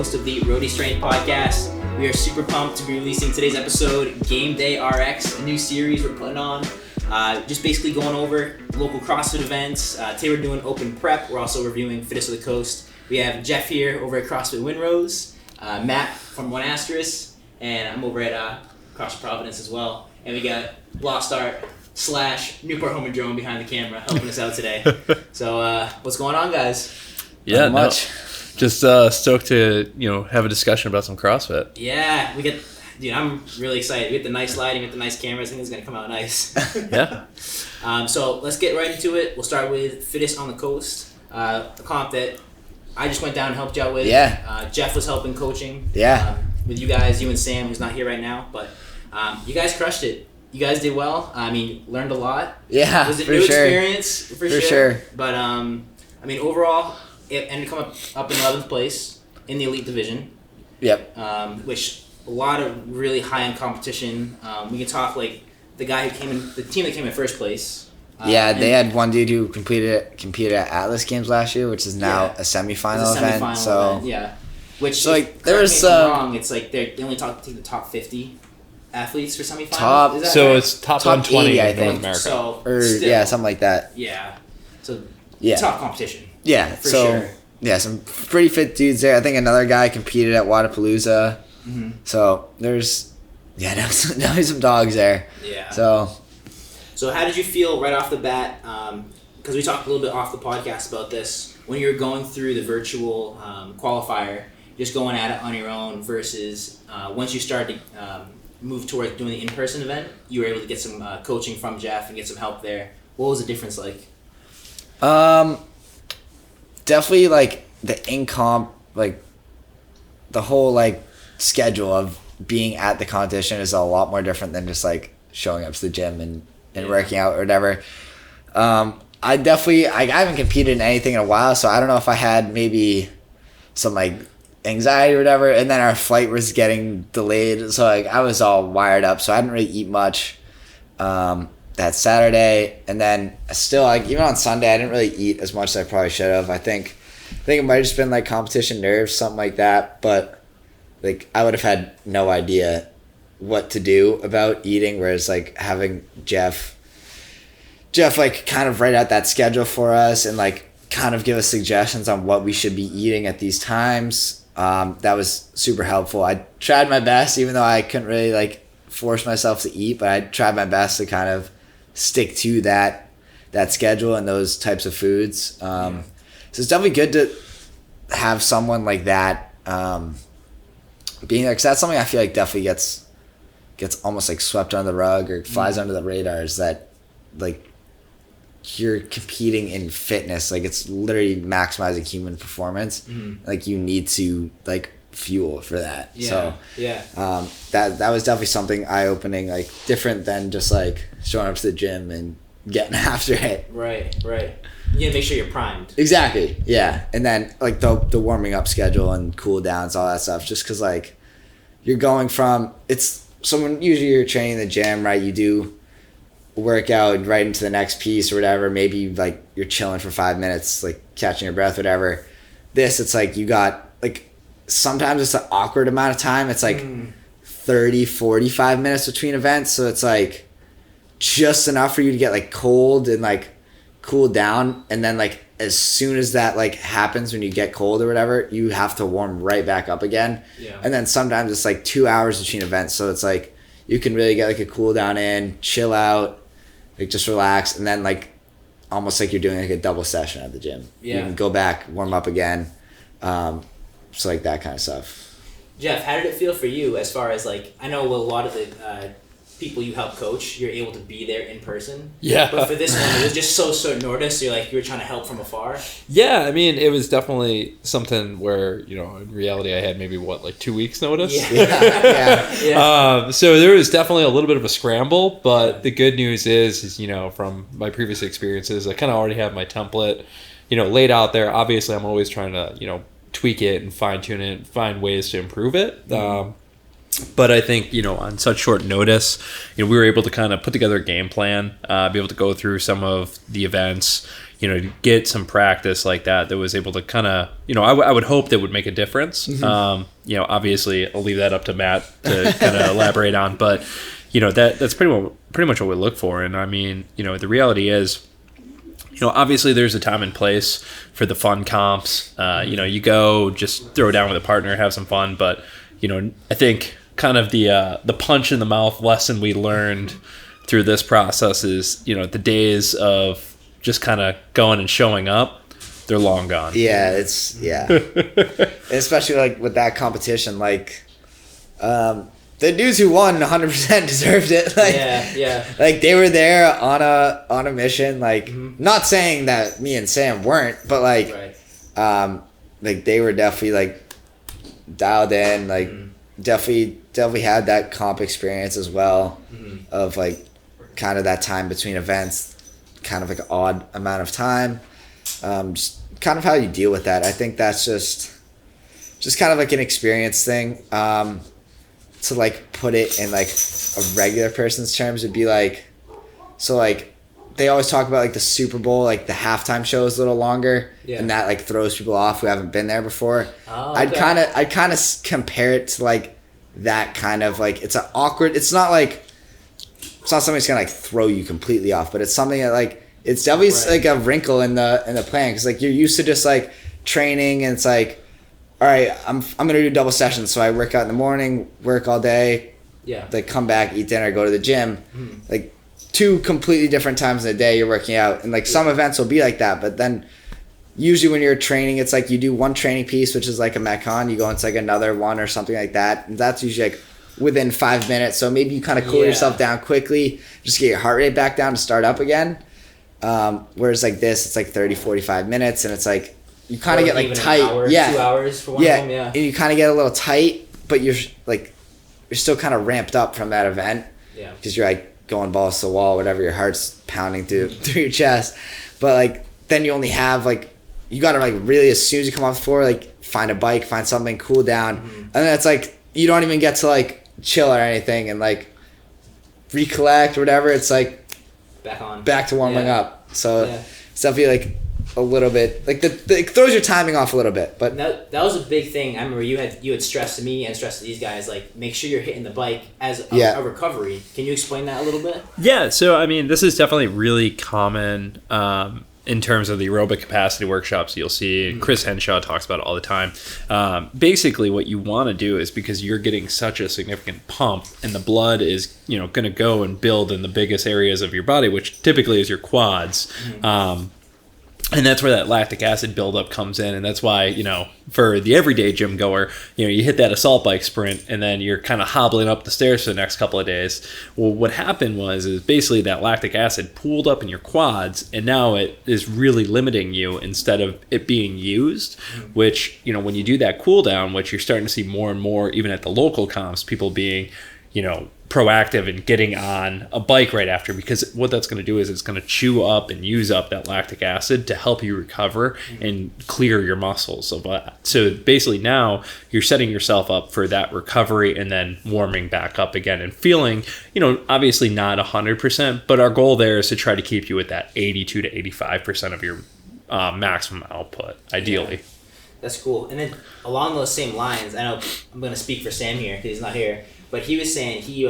host of the Rhody podcast. We are super pumped to be releasing today's episode, Gameday RX, a new series we're putting on. Just basically going over local CrossFit events. Today we're doing open prep. We're also reviewing Fittest of the Coast. We have Jeff here over at CrossFit Windrose, Matt from One Asterisk, and I'm over at CrossFit Providence as well. And we got Lost Art / Newport Home and Drone behind the camera helping us out today. So what's going on, guys? Yeah, not much. Just stoked to have a discussion about some CrossFit. Yeah, I'm really excited. We get the nice lighting, we get the nice cameras. I think it's gonna come out nice. Yeah. So let's get right into it. We'll start with Fittest on the Coast, a comp that I just went down and helped you out with. Yeah. Jeff was helping coaching. Yeah. With you guys, you and Sam, who's not here right now, but you guys crushed it. You guys did well. I mean, learned a lot. Yeah, it was a for new sure. experience for sure. But overall, it ended up in 11th place in the elite division. Yep. Which a lot of really high-end competition. We can talk like the team that came in first place. They had one dude who competed at Atlas Games last year, which is now a semifinal event. Which, so there's wrong. It's like they only take the top 50 athletes for semifinals. It's top 120 80, in North America. Something like that. Yeah. So yeah, top competition. Yeah. For sure. Yeah, some pretty fit dudes there. I think another guy competed at Wadapalooza. Mm-hmm. So there's definitely some dogs there. Yeah. So how did you feel right off the bat? Because we talked a little bit off the podcast about this when you were going through the virtual qualifier, just going at it on your own versus once you started to move towards doing the in-person event, you were able to get some coaching from Jeff and get some help there. What was the difference like? Definitely like the in-comp, like the whole like schedule of being at the competition is a lot more different than just like showing up to the gym and working out or whatever. I haven't competed in anything in a while, so I don't know if I had maybe some like anxiety or whatever, and then our flight was getting delayed, so like I was all wired up, so I didn't really eat much that Saturday, and then still like even on Sunday I didn't really eat as much as I probably should have. I think it might have just been like competition nerves, something like that, but like I would have had no idea what to do about eating, whereas like having Jeff like kind of write out that schedule for us and like kind of give us suggestions on what we should be eating at these times. That was super helpful. I tried my best, even though I couldn't really like force myself to eat, but I tried my best to kind of stick to that schedule and those types of foods. So it's definitely good to have someone like that being there, because that's something I feel like definitely gets almost like swept under the rug or flies under the radar, is that like you're competing in fitness, like it's literally maximizing human performance. Like you need to like fuel for that. That was definitely something eye-opening, like different than just like showing up to the gym and getting after it. Right you gotta make sure you're primed. Exactly. Yeah. And then like the warming up schedule and cool downs, all that stuff, just because like you're going from when usually you're training in the gym, right? You do workout right into the next piece or whatever. Maybe like you're chilling for 5 minutes, like catching your breath, whatever. This, it's like you got like sometimes it's an awkward amount of time. It's like 30, 45 minutes between events. So it's like just enough for you to get like cold and like cool down. And then like as soon as that like happens, when you get cold or whatever, you have to warm right back up again. Yeah. And then sometimes it's like 2 hours between events. So it's like you can really get like a cool down in, chill out, like just relax, and then like almost like you're doing like a double session at the gym. Yeah. You can go back, warm up again. So like that kind of stuff. Jeff, how did it feel for you as far as like, I know a lot of the people you help coach, you're able to be there in person. Yeah. But for this one, it was just so short notice. You're like, you were trying to help from afar. Yeah, I mean, it was definitely something where, in reality, I had maybe 2 weeks notice. Yeah. So there was definitely a little bit of a scramble, but the good news is from my previous experiences, I kind of already have my template, laid out there. Obviously, I'm always trying to, tweak it and fine tune it, find ways to improve it. But I think, on such short notice, we were able to kind of put together a game plan, be able to go through some of the events, get some practice like that was able to kind of, I would hope that would make a difference. Obviously I'll leave that up to Matt to kind of elaborate on, but that's pretty much what we look for. And I mean, the reality is, obviously there's a time and place for the fun comps. You go just throw down with a partner, have some fun. But, I think kind of the punch in the mouth lesson we learned through this process is, the days of just kind of going and showing up, they're long gone. Yeah, especially like with that competition, like, the dudes who won 100% deserved it. Like, yeah. Like they were there on a mission. Like, not saying that me and Sam weren't, but like, like they were definitely like dialed in. Like, definitely had that comp experience as well, of like kind of that time between events, kind of like an odd amount of time. Just kind of how you deal with that. I think that's just kind of like an experience thing. To like put it in like a regular person's terms would be like, so like they always talk about like the Super Bowl, like the halftime show is a little longer, and that like throws people off who haven't been there before. I'd kind of compare it to like that kind of like, it's an awkward, it's not something that's gonna like throw you completely off, but it's something that like, it's definitely like a wrinkle in the plan, because like you're used to just like training, and it's like, all right, I'm gonna do double sessions, so I work out in the morning, work all day, like come back, eat dinner, go to the gym, like 2 completely different times in a day you're working out, and like some events will be like that, but then usually when you're training, it's like you do one training piece, which is like a Metcon, you go into like another one or something like that, and that's usually like within 5 minutes, so maybe you kind of cool yourself down quickly, just get your heart rate back down to start up again. Whereas like this, it's like 30-45 minutes, and it's like you kind of get like tight. 2 hours for one of them, and you kind of get a little tight, but you're still kind of ramped up from that event, because you're like going balls to the wall, whatever, your heart's pounding through your chest, but like then you only have like, you gotta like really, as soon as you come off the floor, like find a bike, find something, cool down, and then it's like you don't even get to like chill or anything and like recollect or whatever. It's like back to warming up. So it's definitely like a little bit like it throws your timing off a little bit. But that was a big thing. I remember you had stressed to me and stressed to these guys, like make sure you're hitting the bike as a recovery. Can you explain that a little bit? Yeah, so I mean, this is definitely really common in terms of the aerobic capacity workshops you'll see. Chris Henshaw talks about it all the time. Basically what you want to do is, because you're getting such a significant pump and the blood is going to go and build in the biggest areas of your body, which typically is your quads. And that's where that lactic acid buildup comes in. And that's why, for the everyday gym goer, you hit that assault bike sprint and then you're kind of hobbling up the stairs for the next couple of days. Well, what happened is basically that lactic acid pooled up in your quads, and now it is really limiting you instead of it being used, which, when you do that cool down, which you're starting to see more and more, even at the local comps, people being, proactive in getting on a bike right after, because what that's going to do is it's going to chew up and use up that lactic acid to help you recover and clear your muscles. So basically now you're setting yourself up for that recovery and then warming back up again and feeling, obviously not 100%, but our goal there is to try to keep you at that 82 to 85% of your maximum output, ideally. Yeah. That's cool. And then along those same lines, I know I'm going to speak for Sam here because he's not here, but he was saying he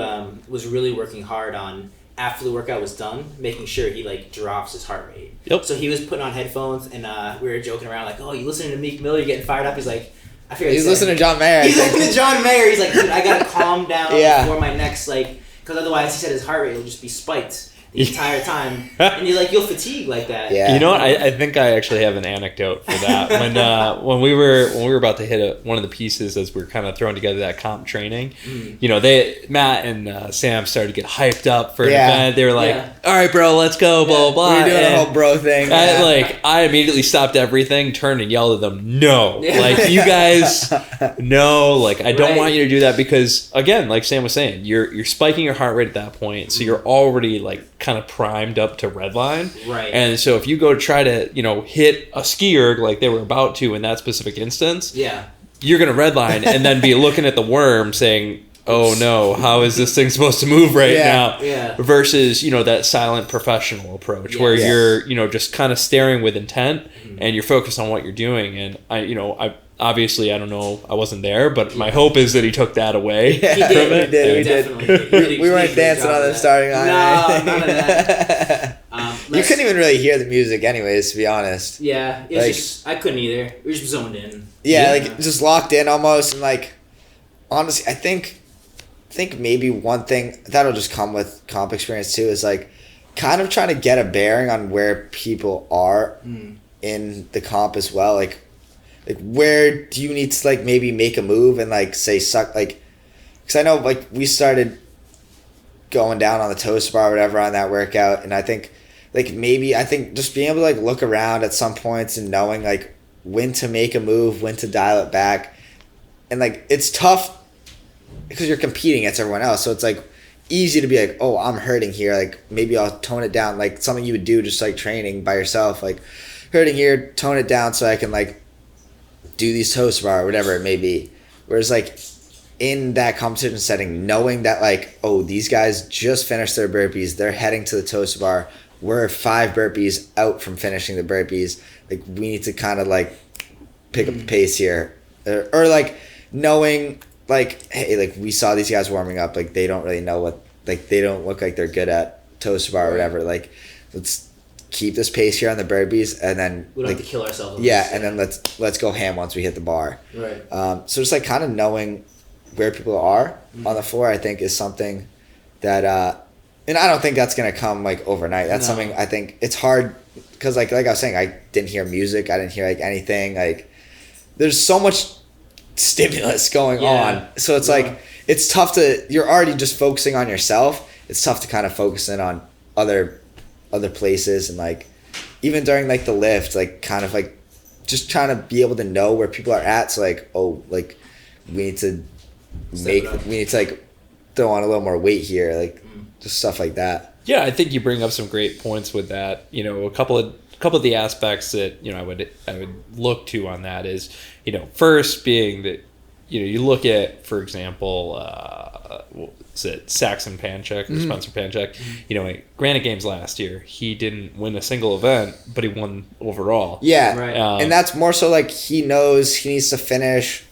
was really working hard on, after the workout was done, making sure he like drops his heart rate. Yep. So he was putting on headphones, and we were joking around like, "Oh, you listening to Meek Mill? You're getting fired up." He's like, "I figured he's listening to John Mayer." He's listening to John Mayer. He's like, "Dude, I gotta calm down before my next because otherwise," he said, his heart rate will just be spiked the entire time, and you'll fatigue like that. Yeah. You know what? I think I actually have an anecdote for that. When we were about to hit one of the pieces as we were kind of throwing together that comp training, Matt and Sam started to get hyped up for an event. They were like, "All right, bro, let's go." Blah blah blah. We were doing a whole bro thing. I immediately stopped everything, turned and yelled at them, "No, like you guys, no, like I don't want you to do that," because again, like Sam was saying, you're spiking your heart rate at that point, so you're already like kind of primed up to redline. Right. And so if you go to try to, hit a skier like they were about to in that specific instance, you're going to redline and then be looking at the worm saying, oh no, how is this thing supposed to move right now? Yeah. Versus, that silent professional approach where you're, just kind of staring with intent and you're focused on what you're doing. And I obviously, I don't know, I wasn't there, but my hope is that he took that away Yeah, from it. we did. We weren't dancing on the starting line. No, none of that. You couldn't even really hear the music anyways, to be honest. Yeah, it's I couldn't either. We were just zoned in. Yeah, just locked in almost. And honestly, I think maybe one thing that'll just come with comp experience too is kind of trying to get a bearing on where people are in the comp as well. Like where do you need to maybe make a move and say suck because I know we started going down on the toast bar or whatever on that workout, and I think maybe just being able to look around at some points and knowing when to make a move, when to dial it back, and it's tough because you're competing against everyone else, so it's easy to be oh, I'm hurting here, maybe I'll tone it down, something you would do just training by yourself, hurting here, tone it down so I can do these toast bar or whatever it may be. Whereas in that competition setting, knowing that oh, these guys just finished their burpees, they're heading to the toast bar, we're 5 burpees out from finishing the burpees, we need to kind of pick up the pace here, or knowing hey, we saw these guys warming up, they don't really know what, they don't look like they're good at toast bar or whatever, let's keep this pace here on the burpees, and then we don't have to kill ourselves. And then let's go ham once we hit the bar. Right. So just kind of knowing where people are on the floor, I think is something that, and I don't think that's gonna come overnight. That's something I think it's hard because like I was saying, I didn't hear music, I didn't hear anything. There's so much stimulus going on, so it's it's tough to. You're already just focusing on yourself. It's tough to kind of focus in on other places, and even during the lift, kind of just trying to be able to know where people are at, so we need to throw on a little more weight here, just stuff like that. Yeah, I think you bring up some great points with that. A couple of the aspects that I would look to on that is, first being that you look at, for example, is it Saxon Panchak or Spencer Panchak? Granite Games last year, he didn't win a single event, but he won overall. Yeah, right. And that's more so he knows he needs to finish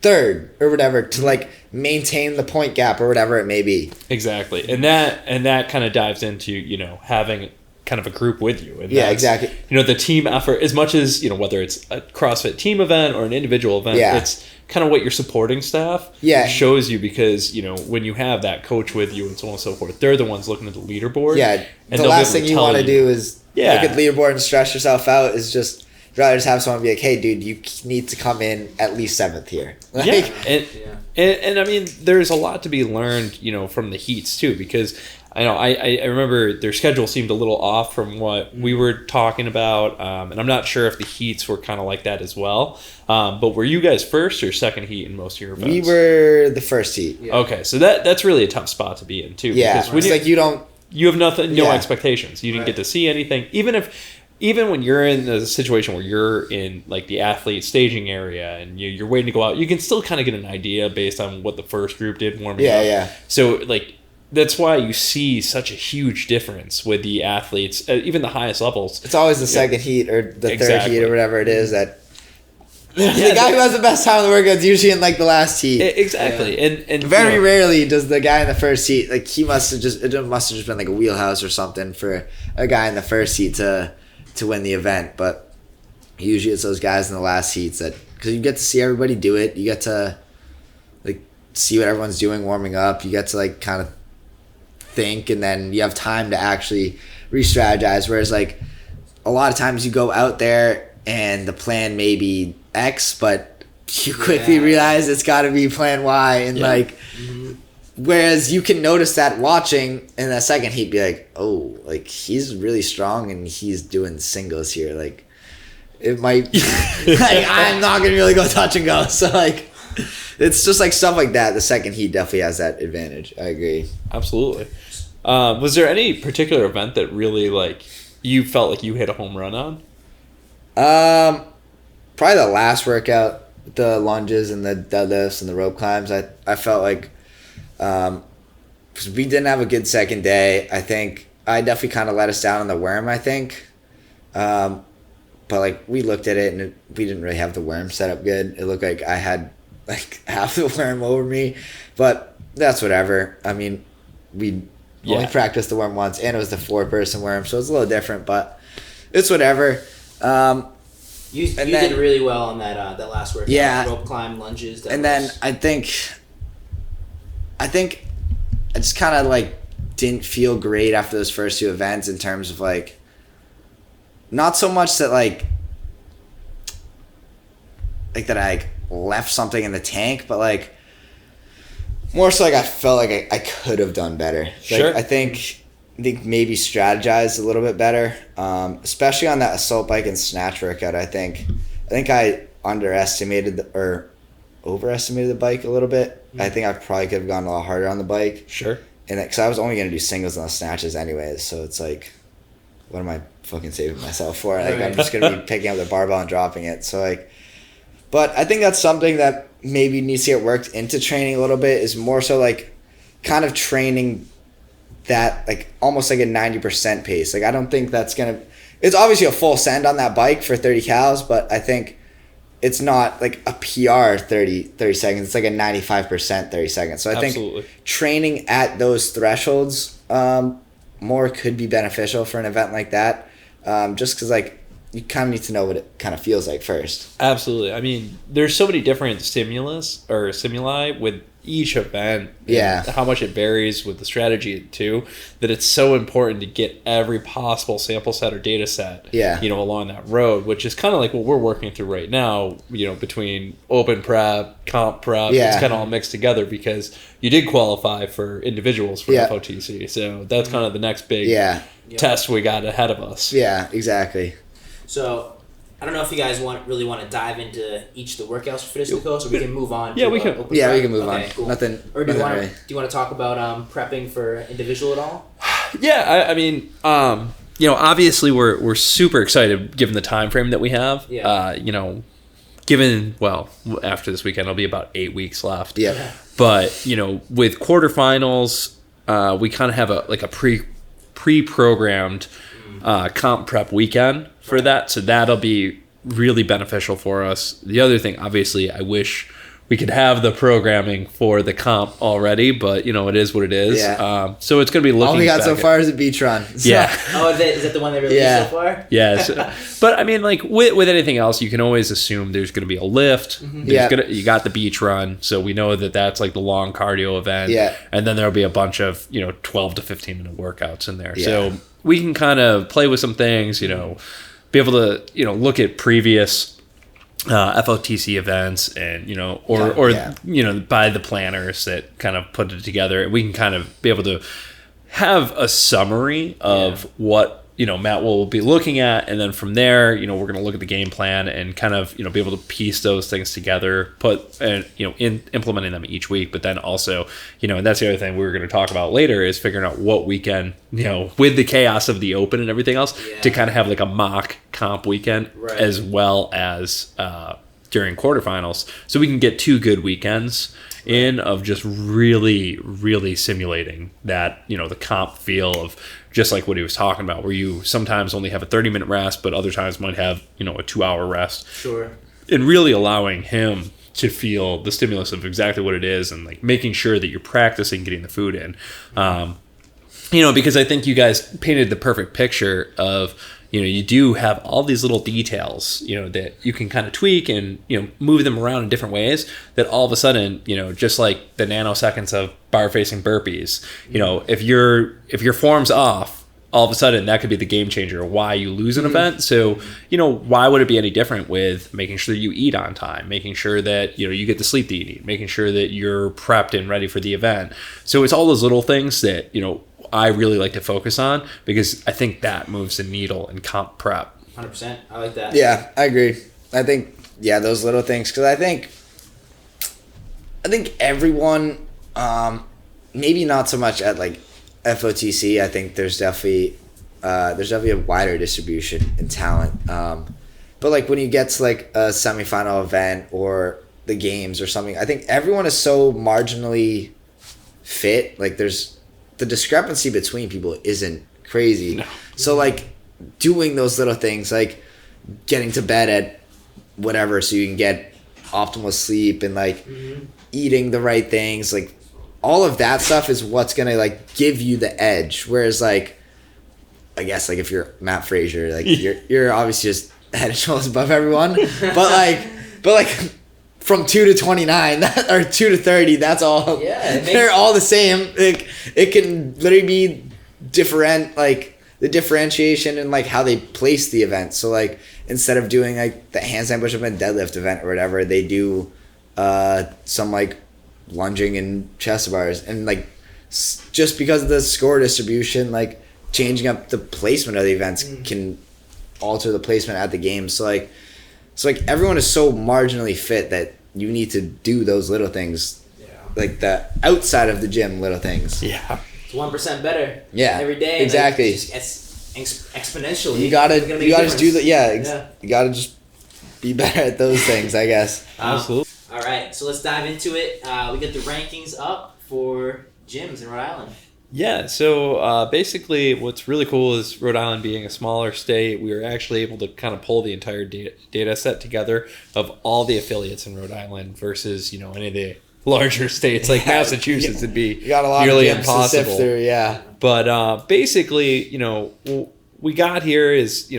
3rd or whatever to maintain the point gap or whatever it may be. Exactly, and that kind of dives into having kind of a group with you. And exactly. The team effort, as much as whether it's a CrossFit team event or an individual event, it's kind of what your supporting staff shows you, because when you have that coach with you and so on and so forth, they're the ones looking at the leaderboard. And the last thing you want to do is look at the leaderboard and stress yourself out. Is just rather just have someone be hey dude, you need to come in at least 7th here. And I mean, there's a lot to be learned from the heats too, because I remember their schedule seemed a little off from what we were talking about, and I'm not sure if the heats were kind of like that as well. But were you guys first or second heat in most of your events? We were the first heat. Yeah. Okay, so that's really a tough spot to be in too. Yeah, because you have nothing, no expectations. You didn't get to see anything, even when you're in a situation where you're in the athlete staging area and you're waiting to go out, you can still kind of get an idea based on what the first group did warming up. Yeah. So that's why you see such a huge difference with the athletes, even the highest levels. It's always the second heat or the third heat or whatever it is that the guy who has the best time in the workout is usually in the last heat. Exactly, and very rarely does the guy in the first heat it must have just been a wheelhouse or something for a guy in the first heat to win the event. But usually it's those guys in the last heats that, because you get to see everybody do it, you get to see what everyone's doing warming up, you get to kind of think, and then you have time to actually re-strategize. Whereas a lot of times you go out there and the plan may be X, but you quickly realize it's got to be plan Y, and whereas you can notice that watching in that second heat, be oh, he's really strong and he's doing singles here, it might I'm not gonna really go touch and go, so it's just stuff like that. The second heat definitely has that advantage. I agree. Absolutely. Was there any particular event that really you felt like you hit a home run on? Probably the last workout, the lunges and the deadlifts and the rope climbs. I felt Because we didn't have a good second day. I think I definitely kind of let us down on the worm, I think. But like we looked at it and we didn't really have the worm set up good. It looked like I had like half the worm over me, but that's whatever. I mean, we only practiced the worm once and it was the 4-person worm, so it's a little different, but it's whatever. You did really well on that last workout. Yeah. Rope climb, lunges. And then I think I just kind of like didn't feel great after those first 2 events in terms of like, not so much that like that I left something in the tank, but like more so like I felt like I could have done better. Like, Sure. I think maybe strategize a little bit better, especially on that assault bike and snatch workout. I think I underestimated or overestimated the bike a little bit. Mm-hmm. I think I probably could have gone a lot harder on the bike. Sure. And because I was only going to do singles on the snatches anyways, so it's like, what am I fucking saving myself for? Like, Right. I'm just going to be picking up the barbell and dropping it. So like, but I think that's something that maybe needs to get worked into training a little bit, is more so like kind of training that like almost like a 90% pace. Like I don't think that's going to, it's obviously a full send on that bike for 30 cals, but I think it's not like a PR 30 seconds. It's like a 95% 30 seconds. So I think training at those thresholds more could be beneficial for an event like that. Just because like you kind of need to know what it kind of feels like first. Absolutely. I mean, there's so many different stimuli with each event. Yeah. How much it varies with the strategy too, that it's so important to get every possible sample set or data set, Yeah. Along that road, which is kind of like what we're working through right now, between open prep, comp prep. Yeah. It's kind of all mixed together because you did qualify for individuals for FOTC. So that's kind of the next big test we got ahead of us. Yeah, exactly. So, I don't know if you guys really want to dive into each of the workouts for Fittest Coast, or we can move on. Yeah, to, we can. open Yeah, prep. we can move Okay, on. Cool. Nothing. Or do you want really. to talk about prepping for individual at all? Yeah, I mean, obviously we're super excited given the time frame that we have. Yeah. Given after this weekend, it'll be about 8 weeks left. Yeah. But with quarterfinals, we kind of have a pre-programmed comp prep weekend for that, so that'll be really beneficial for us. The other thing, obviously, I wish we could have the programming for the comp already, but it is what it is. Yeah. So it's going to be looking. All we got back so at, far is a beach run. So. Yeah. Oh, is that the one they released so far? Yes. But I mean, like with anything else, you can always assume there's going to be a lift. Mm-hmm. You got the beach run, so we know that that's like the long cardio event. Yeah. And then there'll be a bunch of 12 to 15 minute workouts in there. Yeah. So we can kind of play with some things. Be able to look at previous FOTC events and by the planners that kind of put it together. We can kind of be able to have a summary of what Matt will be looking at, and then from there we're going to look at the game plan and kind of be able to piece those things together, in implementing them each week. But then also and that's the other thing we were going to talk about later, is figuring out what we can with the chaos of the open and everything else to kind of have like a mock comp weekend as well as during quarterfinals, so we can get 2 good weekends in of just really, really simulating that, the comp feel of just like what he was talking about, where you sometimes only have a 30-minute rest, but other times might have, a 2-hour rest. Sure. And really allowing him to feel the stimulus of exactly what it is, and like making sure that you're practicing getting the food in. Because I think you guys painted the perfect picture of, you do have all these little details, that you can kind of tweak and, move them around in different ways, that all of a sudden, just like the nanoseconds of bar facing burpees, if your form's off, all of a sudden that could be the game changer of why you lose an event. So, why would it be any different with making sure that you eat on time, making sure that, you get the sleep that you need, making sure that you're prepped and ready for the event. So it's all those little things that, I really like to focus on, because I think that moves the needle in comp prep. 100%. I like that. Yeah, I agree. I think, those little things, because I think everyone, maybe not so much at like FOTC. I think there's definitely a wider distribution in talent. But like when you get to like a semifinal event or the games or something, I think everyone is so marginally fit, like there's the discrepancy between people isn't crazy. No. So like doing those little things, like getting to bed at whatever so you can get optimal sleep, and like eating the right things, like all of that stuff is what's gonna like give you the edge. Whereas like, I guess like if you're Matt Frazier, like you're obviously just head and shoulders above everyone, but like from 2 to 29 or 2 to 30, that's all. Yeah, they're all the same. Like it can literally be different, like the differentiation and like how they place the event. So like instead of doing like the handstand push-up and deadlift event or whatever, they do some like lunging and chest bars, and like just because of the score distribution, like changing up the placement of the events can alter the placement at the game. So like everyone is so marginally fit that you need to do those little things, like the outside of the gym little things. Yeah. It's 1% better. Yeah. Every day. Exactly. Like, it's exponentially. You gotta just do the Yeah. You gotta just be better at those things, I guess. Absolutely. All right, so let's dive into it. We got the rankings up for gyms in Rhode Island. Yeah, so basically what's really cool is Rhode Island being a smaller state, we were actually able to kind of pull the entire data set together of all the affiliates in Rhode Island versus, any of the larger states like Massachusetts. It'd be You got a lot nearly of gyms to sift impossible. through, yeah. But basically, we got here is,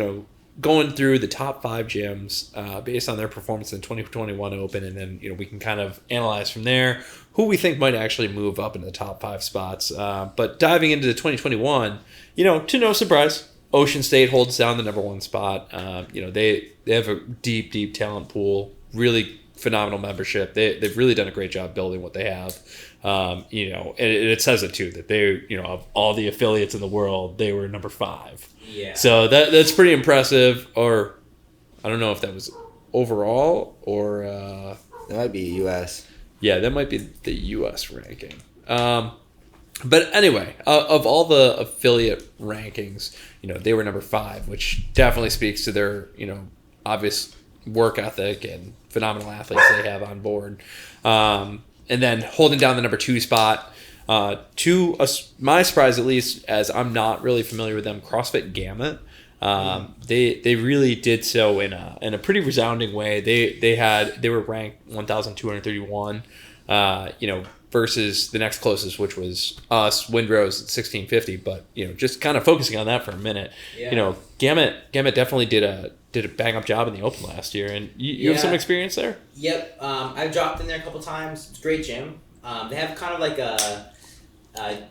going through the top 5 gyms based on their performance in the 2021 Open, and then we can kind of analyze from there who we think might actually move up in the top 5 spots. But diving into the 2021, to no surprise, Ocean State holds down the number 1 spot. They have a deep talent pool, really phenomenal membership. They've really done a great job building what they have. And it says it too, that they, of all the affiliates in the world, they were number 5. Yeah. So that's pretty impressive. Or I don't know if that was overall or That might be US. yeah, that might be the US ranking. But anyway, of all the affiliate rankings, they were number 5, which definitely speaks to their obvious work ethic and phenomenal athletes they have on board. And then holding down the number 2 spot, to my surprise at least, as I'm not really familiar with them, CrossFit Gamut. They really did so in a pretty resounding way. They were ranked 1,231, versus the next closest, which was us, Windrose at 1,650. But just kind of focusing on that for a minute, Gamut definitely did a bang up job in the Open last year, and you have some experience there. Yep, I've dropped in there a couple times. It's a great gym. They have kind of like a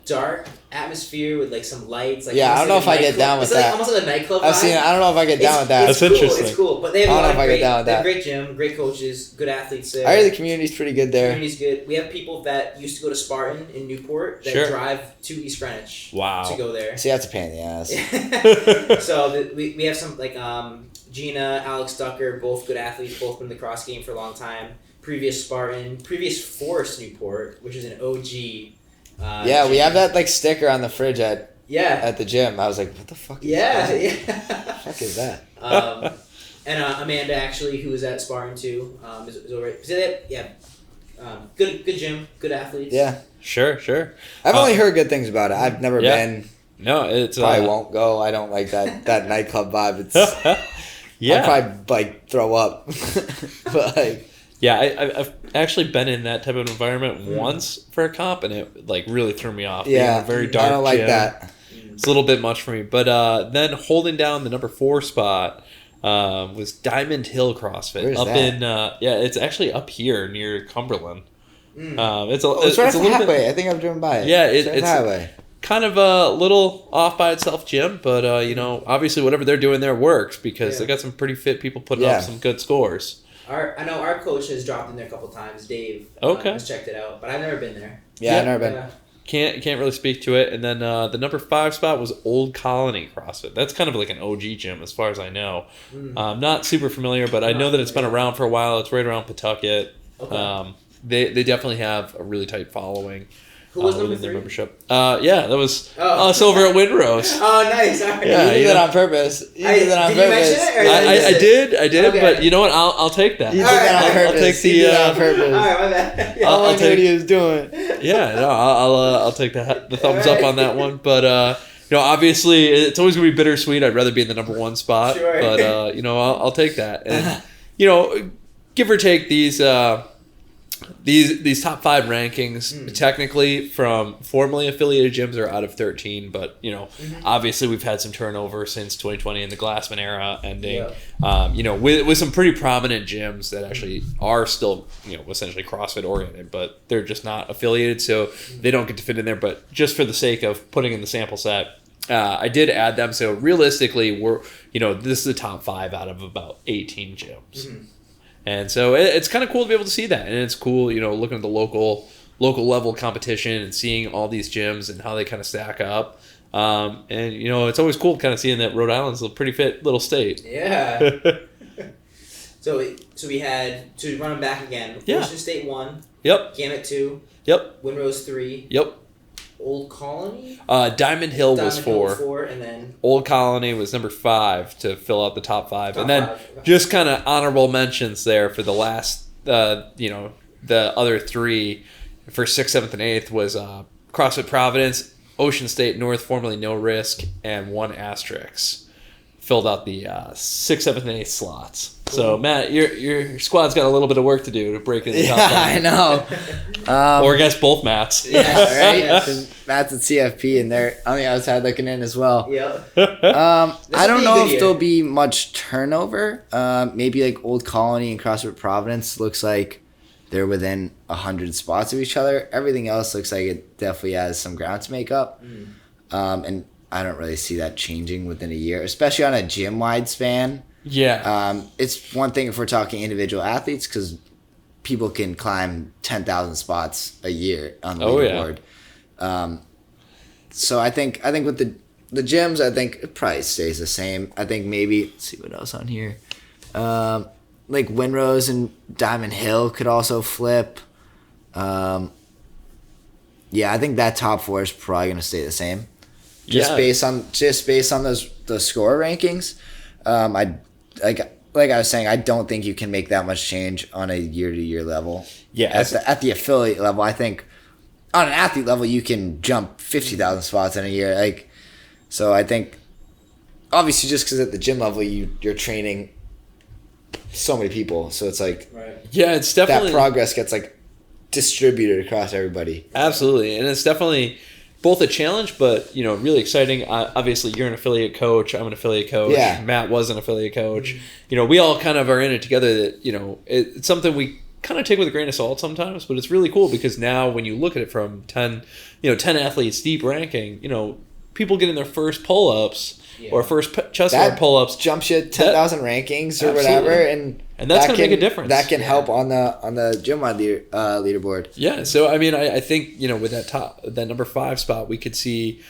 dark atmosphere with like some lights. Like Yeah, I don't know if I get down with it's like that. almost like a nightclub. I've seen it. I don't know if I get down with that. That's cool. interesting. It's cool, but they have I a don't lot know of if I get great. down with They have that. great gym, great coaches, good athletes there. I hear the community's pretty good there. Community's good. We have people that used to go to Spartan in Newport that Sure. drive to East Greenwich Wow. to go there. See, that's a pain in the ass. So we have some like Gina, Alex Ducker, both good athletes, both been in the cross game for a long time. Previous Spartan, previous Forest Newport, which is an OG. Yeah, we have that like sticker on the fridge at the gym. I was like, what the fuck is that? Yeah. What the fuck is that? And Amanda actually, who was at Spartan too, is over. Good gym, good athletes. Yeah. Sure. I've only heard good things about it. I've never been. No, it's Probably won't go. I don't like that nightclub vibe. It's yeah. I'd probably like throw up. But like, Yeah, I've actually been in that type of environment once for a comp, and it like really threw me off. Being in yeah, a very dark I don't like gym. that. It's a little bit much for me. But then holding down the number 4 spot was Diamond Hill CrossFit. Where's up that? in it's actually up here near Cumberland. It's It's right it's off a the little highway. bit I think I've driven by it. Yeah, it's right off it's the highway. kind of a little off by itself gym, but obviously whatever they're doing there works because they got some pretty fit people putting up some good scores. I know our coach has dropped in there a couple times. Dave. Okay. Has checked it out, but I've never been there. Yeah, I've never been. Yeah. Can't really speak to it. And then the number 5 spot was Old Colony CrossFit. That's kind of like an OG gym as far as I know. Not super familiar, but I know that it's been around for a while. It's right around Pawtucket. Okay. They definitely have a really tight following. Who was number within their 3? membership. That was us over at Windrose. Oh, nice. All right. Yeah, You did that on purpose. You did that on Did you purpose. mention it, or I did, Okay. but you know what? I'll take that. You did that on Alright. purpose. I'll take the. You did that on purpose. All right, my bad. I'll I knew take- what he was doing. Yeah, no, I'll take the thumbs up on that one. But obviously, it's always gonna be bittersweet. I'd rather be in the number 1 spot, Sure. but I'll take that. And give or take these top 5 rankings, technically from formerly affiliated gyms are out of 13, but obviously we've had some turnover since 2020 and the Glassman era ending. Yeah. With some pretty prominent gyms that actually are still essentially CrossFit oriented, but they're just not affiliated, so they don't get to fit in there. But just for the sake of putting in the sample set, I did add them. So realistically, this is the top 5 out of about 18 gyms. Mm-hmm. And so it's kind of cool to be able to see that. And it's cool, looking at the local level competition and seeing all these gyms and how they kind of stack up. And, it's always cool kind of seeing that Rhode Island's a pretty fit little state. Yeah. So we had, to run them back again, Ocean State 1. Yep. Gameday 2. Yep. Windrose 3. Yep. Old Colony? Diamond Hill was 4. 4, and then Old Colony was number 5 to fill out the top 5. And then just kind of honorable mentions there for the last, the other 3 for 6th, 7th, and 8th was CrossFit Providence, Ocean State North, formerly No Risk, and One Asterisk. Filled out the 6th, 7th, and 8th slots. So, Matt, your squad's got a little bit of work to do to break into the top 5. I know. Or against both Matts. Yeah, right? Matt's at CFP, and they're on the outside looking in as well. Yeah. I don't know if there'll be much turnover. Maybe like Old Colony and CrossFit Providence looks like they're within 100 spots of each other. Everything else looks like it definitely has some ground to make up. And I don't really see that changing within a year, especially on a gym-wide span. Yeah. It's one thing if we're talking individual athletes because people can climb 10,000 spots a year on the leaderboard. Yeah. So I think with the gyms, I think it probably stays the same. I think maybe, let's see what else on here. Like Windrose and Diamond Hill could also flip. Yeah, I think that top 4 is probably going to stay the same. Based on those score rankings. Like I was saying, I don't think you can make that much change on a year-to-year level. Yeah, at the affiliate level, I think on an athlete level you can jump 50,000 spots in a year. So I think obviously just because at the gym level you're training so many people, so it's like it's definitely that progress gets distributed across everybody. Absolutely, and it's definitely both a challenge, but really exciting. Obviously, you're an affiliate coach. I'm an affiliate coach. Yeah. Matt was an affiliate coach. We all kind of are in it together. That it's something we kind of take with a grain of salt sometimes, but it's really cool because now when you look at it from 10 athletes deep ranking, people getting their first pull-ups or first chest bar pull-ups jumps you 10,000 rankings or whatever, and that's going to make a difference. That can help on the gym-wide leaderboard. Yeah, so I mean, I think with that number 5 spot, we could see,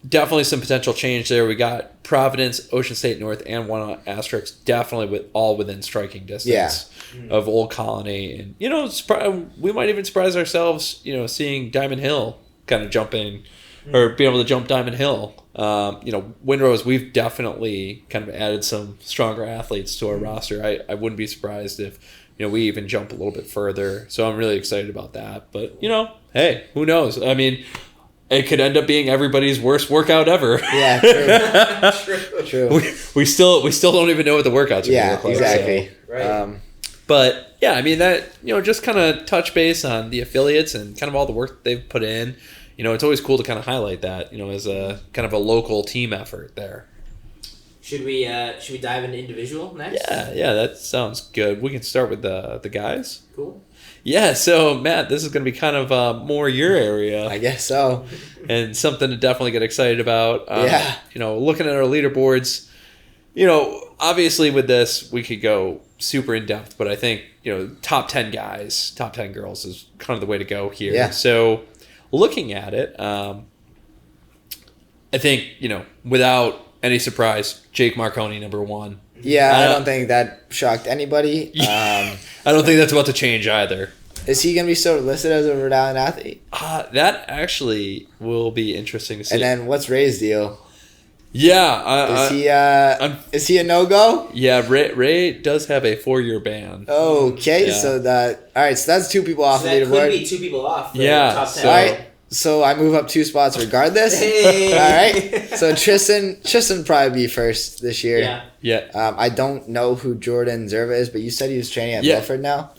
definitely some potential change there. We got Providence, Ocean State North, and One Asterisk definitely all within striking distance of Old Colony, and we might even surprise ourselves, seeing Diamond Hill kind of jump in. Or being able to jump Diamond Hill. Windrose, we've definitely kind of added some stronger athletes to our roster. I wouldn't be surprised if, we even jump a little bit further. So I'm really excited about that. But, hey, who knows? I mean, it could end up being everybody's worst workout ever. Yeah, true. We still don't even know what the workouts are going to look like. Exactly. So. Right. But, yeah, I mean, that, just kind of touch base on the affiliates and kind of all the work they've put in. It's always cool to kind of highlight that, as a kind of a local team effort there. Should we dive into individual next? Yeah, that sounds good. We can start with the guys. Cool. Yeah, so Matt, this is going to be kind of more your area. I guess so. And something to definitely get excited about. Looking at our leaderboards, obviously with this we could go super in depth, but I think top 10 guys, top 10 girls is kind of the way to go here. Yeah. So. Looking at it, I think, without any surprise, Jake Marconi, number 1. Yeah, I don't think that shocked anybody. I don't think that's about to change either. Is he going to be still listed as a Rhode Island athlete? That actually will be interesting to see. And then what's Ray's deal? Yeah, is he a no-go? Yeah, Ray does have a 4-year ban. Okay, Yeah. so that's 2 people off So the that leaderboard. could be 2 people off. The Yeah, top 10. so- All right, so I move up 2 spots regardless. Hey. All right, so Tristan probably be first this year. Yeah. Yeah. I don't know who Jordan Zerva is, but you said he was training at Yeah. Milford now.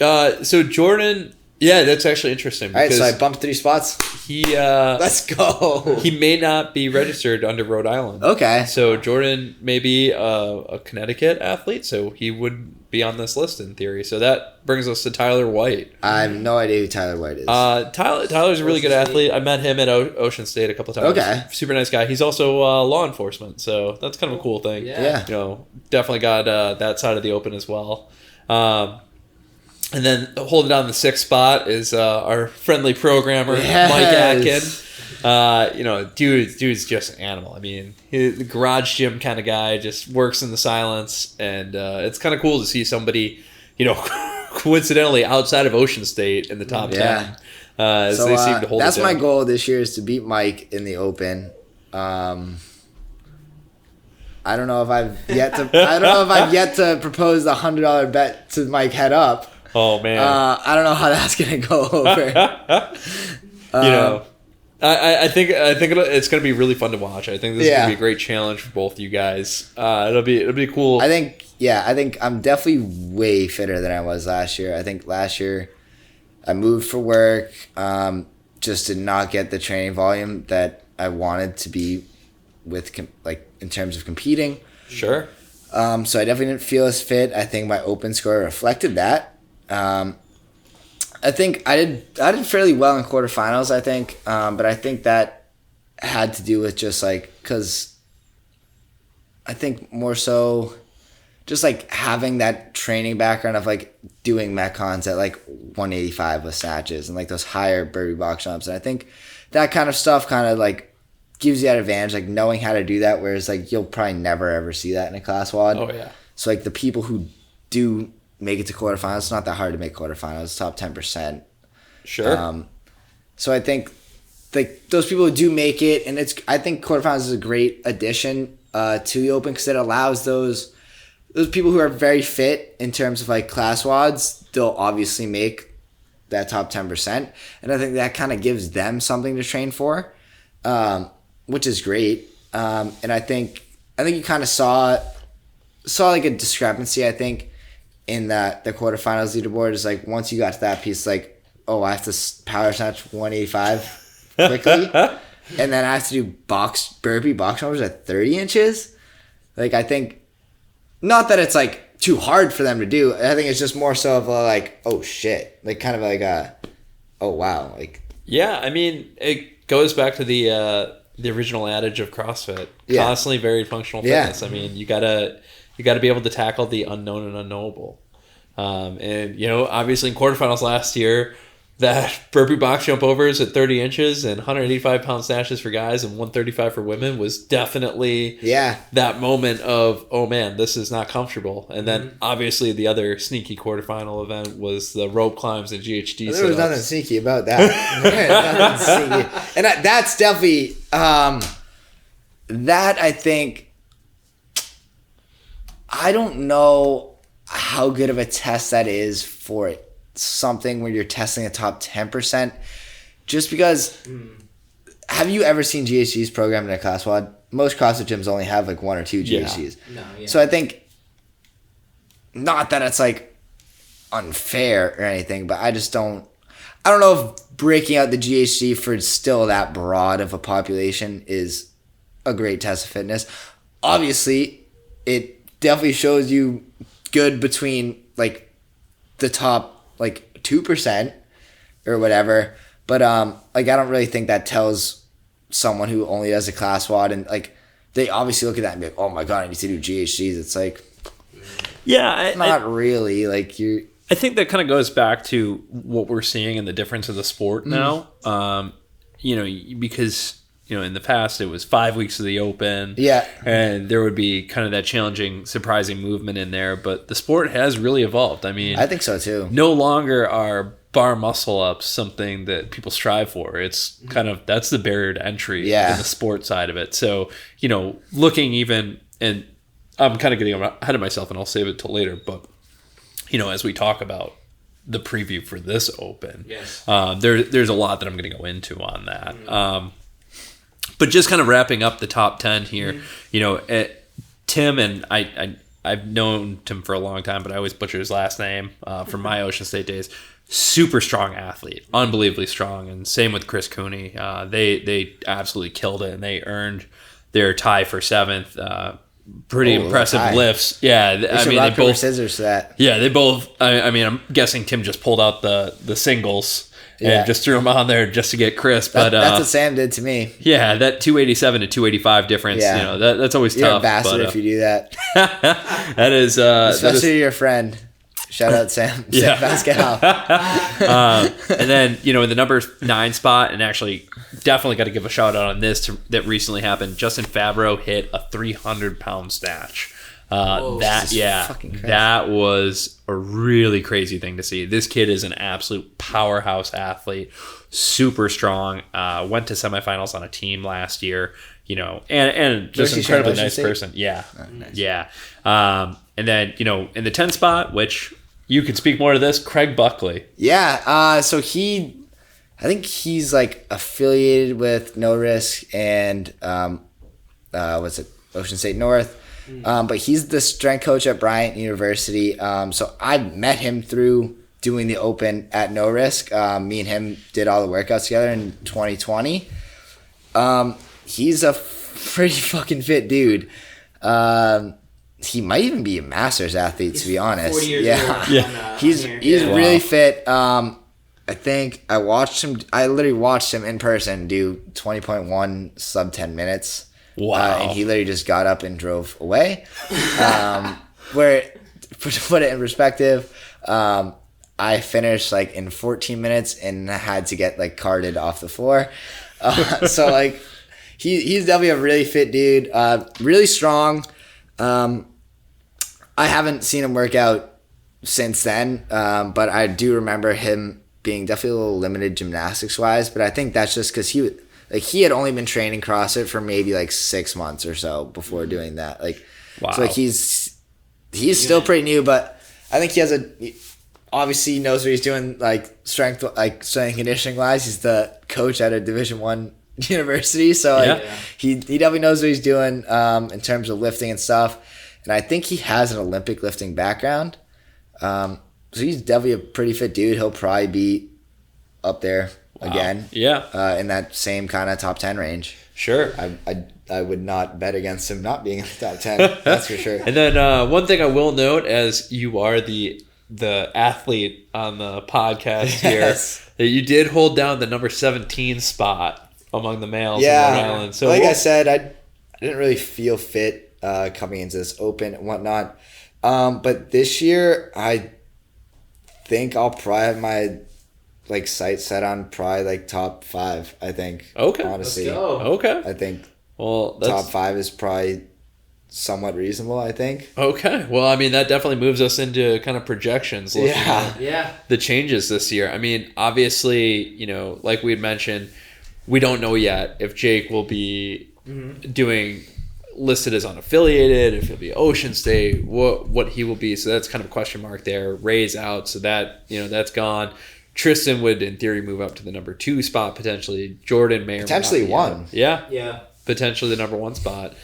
So Jordan, yeah, that's actually interesting All right, because so I bumped 3 spots. he Let's go. he may not be registered under Rhode Island. Okay. So Jordan may be a Connecticut athlete, so he would be on this list in theory. So that brings us to Tyler White. I have no idea who Tyler White is. Tyler's a really good athlete. I met him at Ocean State a couple times. Okay. Super nice guy. He's also law enforcement, so that's kind of a cool thing. Yeah. You know, definitely got that side of the open as well. And then holding down the 6th spot is our friendly programmer, Mike Atkin. Dude's just an animal. I mean, he's the garage gym kind of guy, just works in the silence, and it's kind of cool to see somebody, coincidentally outside of Ocean State in the top 10. As they seem to hold that's it my down. goal this year is to beat Mike in the open. I don't know if I've yet to propose the $100 bet to Mike head up. Oh man. I don't know how that's gonna go over. I think it's gonna be really fun to watch. I think this is gonna be a great challenge for both you guys. It'll be cool. I think I'm definitely way fitter than I was last year. I think last year I moved for work, just did not get the training volume that I wanted to be with in terms of competing. Sure. So I definitely didn't feel as fit. I think my open score reflected that. I think I did fairly well in quarterfinals, I think. But I think that had to do with just because I think more so just having that training background of doing metcons at 185 with snatches and those higher burpee box jumps. And I think that kind of stuff kind of gives you that advantage, knowing how to do that, whereas you'll probably never ever see that in a class WOD. Oh yeah. So the people who do make it to quarterfinals, it's not that hard to make quarterfinals, top 10%. Sure. So I think those people who do make it, and I think quarterfinals is a great addition to the open because it allows those people who are very fit in terms of class WODs, they'll obviously make that top 10%, and I think that kind of gives them something to train for, which is great. And I think you kind of saw a discrepancy, I think, in the quarterfinals leaderboard is once you got to that piece, I have to power snatch 185 quickly, and then I have to do burpee box numbers at 30 inches. I think not that it's too hard for them to do. I think it's just more so of oh shit, oh wow, Yeah, I mean it goes back to the original adage of CrossFit, constantly varied functional fitness. I mean you gotta be able to tackle the unknown and unknowable. And obviously in quarterfinals last year, that burpee box jump overs at 30 inches and 185 pound snatches for guys and 135 for women was definitely that moment of, oh man, this is not comfortable. And then obviously the other sneaky quarterfinal event was the rope climbs and GHD. There was nothing sneaky about that. Nothing sneaky. And that's definitely that I think, I don't know how good of a test that is for something where you're testing a top 10%, just because have you ever seen GHDs programmed in a class WOD? Most CrossFit gyms only have 1 or 2 GHDs. So I think, not that it's unfair or anything, but I don't know if breaking out the GHD for still that broad of a population is a great test of fitness. Obviously, it definitely shows you good between the top 2% or whatever, but I don't really think that tells someone who only does a class WOD and they obviously look at that and be oh my god, I need to do GHDs. It's not really you. I think that kind of goes back to what we're seeing in the difference of the sport now. Because in the past it was 5 weeks of the open. Yeah. And there would be kind of that challenging, surprising movement in there. But the sport has really evolved. I mean, I think so too. No longer are bar muscle up's something that people strive for. It's kind of, that's the barrier to entry in the sport side of it. So, you know, looking even, and I'm kind of getting ahead of myself and I'll save it till later, but, you know, as we talk about the preview for this open, there's a lot that I'm going to go into on that. But just kind of wrapping up the top 10 here, you know, Tim, and I've known Tim for a long time, but I always butcher his last name from my Ocean State days. Super strong athlete, unbelievably strong, and same with Chris Cooney. They absolutely killed it, and they earned their tie for 7th. Pretty impressive lifts. Yeah, I mean, they both scissors to that. Yeah, they both. I mean, I'm guessing Tim just pulled out the singles and just threw them on there just to get Chris. But that's what Sam did to me. Yeah, that 287 to 285 difference. Yeah. You know, that's always You're tough. A bastard if you do that. That is especially your friend. Shout out Sam. Yeah. Sam Pascal. And then, you know, in the number 9 spot, and actually definitely got to give a shout out on this that recently happened. Justin Favreau hit a 300-pound snatch. That was a really crazy thing to see. This kid is an absolute powerhouse athlete, super strong. Went to semifinals on a team last year, you know, and just an incredibly nice person. Yeah. Oh, nice. Yeah. And then, you know, in the 10 spot, which you can speak more to this, Craig Buckley. Yeah. So I think he's like affiliated with No Risk and Ocean State North. But he's the strength coach at Bryant University. So I met him through doing the open at No Risk. Me and him did all the workouts together in 2020. He's a pretty fucking fit dude. He might even be a master's athlete, to be honest. 40 years old. Yeah. He's really fit. I think I literally watched him in person do 20.1 sub 10 minutes. Wow. And he literally just got up and drove away. Where, to put it in perspective, I finished like in 14 minutes and had to get like carted off the floor. So like he's definitely a really fit dude, really strong. I haven't seen him work out since then, but I do remember him being definitely a little limited gymnastics wise. But I think that's just because he had only been training CrossFit for maybe like 6 months or so before doing that. Like, wow. So like he's still pretty new, but I think he obviously knows what he's doing, like strength and conditioning wise. He's the coach at a Division I university, so he definitely knows what he's doing in terms of lifting and stuff. And I think he has an Olympic lifting background, so he's definitely a pretty fit dude. He'll probably be up there again, in that same kind of top 10 range. Sure, I would not bet against him not being in the top 10. That's for sure. And then one thing I will note, as you are the athlete on the podcast here, that you did hold down the number 17 spot among the males in Rhode Island. So like I said, I didn't really feel fit coming into this open and whatnot. But this year, I think I'll probably have my sights set on probably top 5. I think. Okay. Honestly. Let's go. Okay. I think. Well, top 5 is probably somewhat reasonable, I think. Okay. Well, I mean, that definitely moves us into kind of projections. Yeah. The changes this year. I mean, obviously, like we had mentioned, we don't know yet if Jake will be doing listed as unaffiliated, if he'll be Ocean State, what he will be. So that's kind of a question mark there. Ray's out, so that, that's gone. Tristan would, in theory, move up to the number 2 spot potentially. Jordan may potentially or may not 1. Yeah. Potentially the number 1 spot.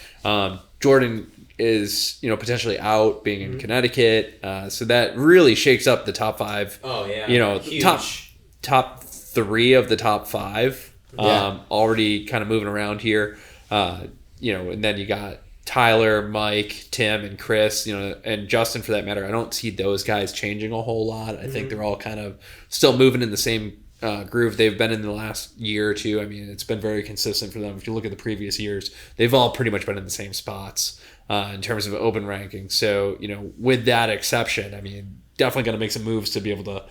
Jordan is, potentially out being in Connecticut. So that really shakes up the top 5. Oh, yeah. Huge. top 3 of the top 5 already kind of moving around here. And then you got Tyler, Mike, Tim, and Chris, and Justin for that matter. I don't see those guys changing a whole lot. I think they're all kind of still moving in the same groove they've been in the last year or two. I mean, it's been very consistent for them. If you look at the previous years, they've all pretty much been in the same spots in terms of open ranking. So, with that exception, I mean, definitely going to make some moves to be able to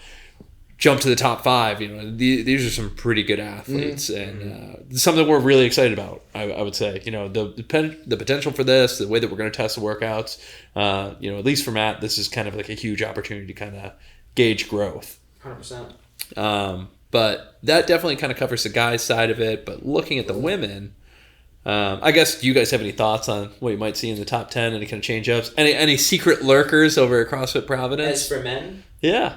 jump to the top 5. These are some pretty good athletes, and something we're really excited about. I would say, the potential for this, the way that we're going to test the workouts. At least for Matt, this is kind of like a huge opportunity to kind of gauge growth. 100%. But that definitely kind of covers the guys' side of it. But looking at the women, I guess, do you guys have any thoughts on what you might see in the top 10? Any kind of change-ups? Any secret lurkers over at CrossFit Providence? As for men? Yeah.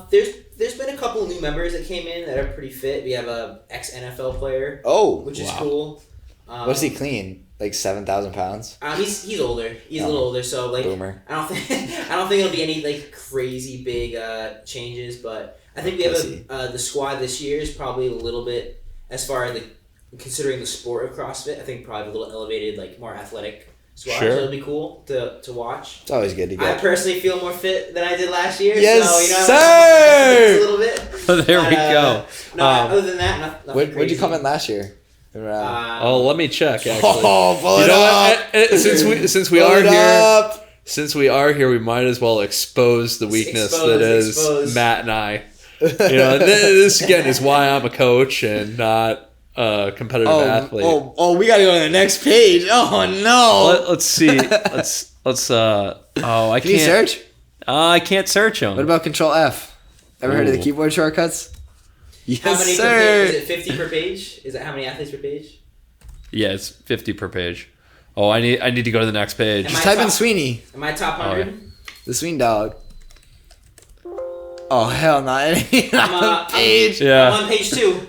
There's been a couple of new members that came in that are pretty fit. We have a ex-NFL player. Oh, which is cool. What's he clean? Like 7,000 pounds? He's older. He's a little older, so like Boomer. I don't think it'll be any like crazy big changes, but I think we have the squad this year is probably a little bit, as far as considering the sport of CrossFit, I think probably a little elevated, like more athletic squad. Sure. So it'll be cool to watch. It's always good to I get. personally feel more fit than I did last year. Yes, so, sir! A little bit. There we go. No, other than that, nothing Where'd crazy. you come in last year? Let me check. Actually, pull it up. Since we are here, since we are here, we might as well expose the weakness that is Matt and I. This again is why I'm a coach and not a competitive athlete. We gotta go to the next page. Oh no. Let's see. Let's. I can't. Can you search? I can't search them. What about Control F? Ever heard of the keyboard shortcuts? Yes, how many sir. per page? Is it 50 per page? Is that how many athletes per page? Yeah, it's 50 per page. Oh, I need to go to the next page. Just type in Sweeney. Am I top 100? yeah. The Sweeney dog. Oh hell no! I'm page. Yeah. I'm on page 2.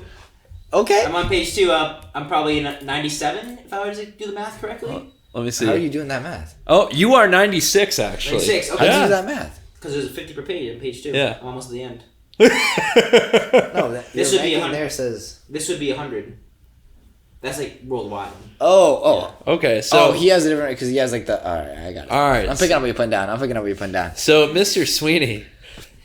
Okay. I'm on page 2. I'm probably 97 if I were to do the math correctly. Let me see. How are you doing that math? Oh, you are 96 actually. 96. How Okay. do you do that math? Because there's a 50 per page on page 2. Yeah. I'm almost at the end. No, This would be 100. there says. This would be 100. That's like worldwide. Oh. Okay, so he has a different because he has like the. All right, I got it. All right. I'm picking up what you're putting down. So Mr. Sweeney,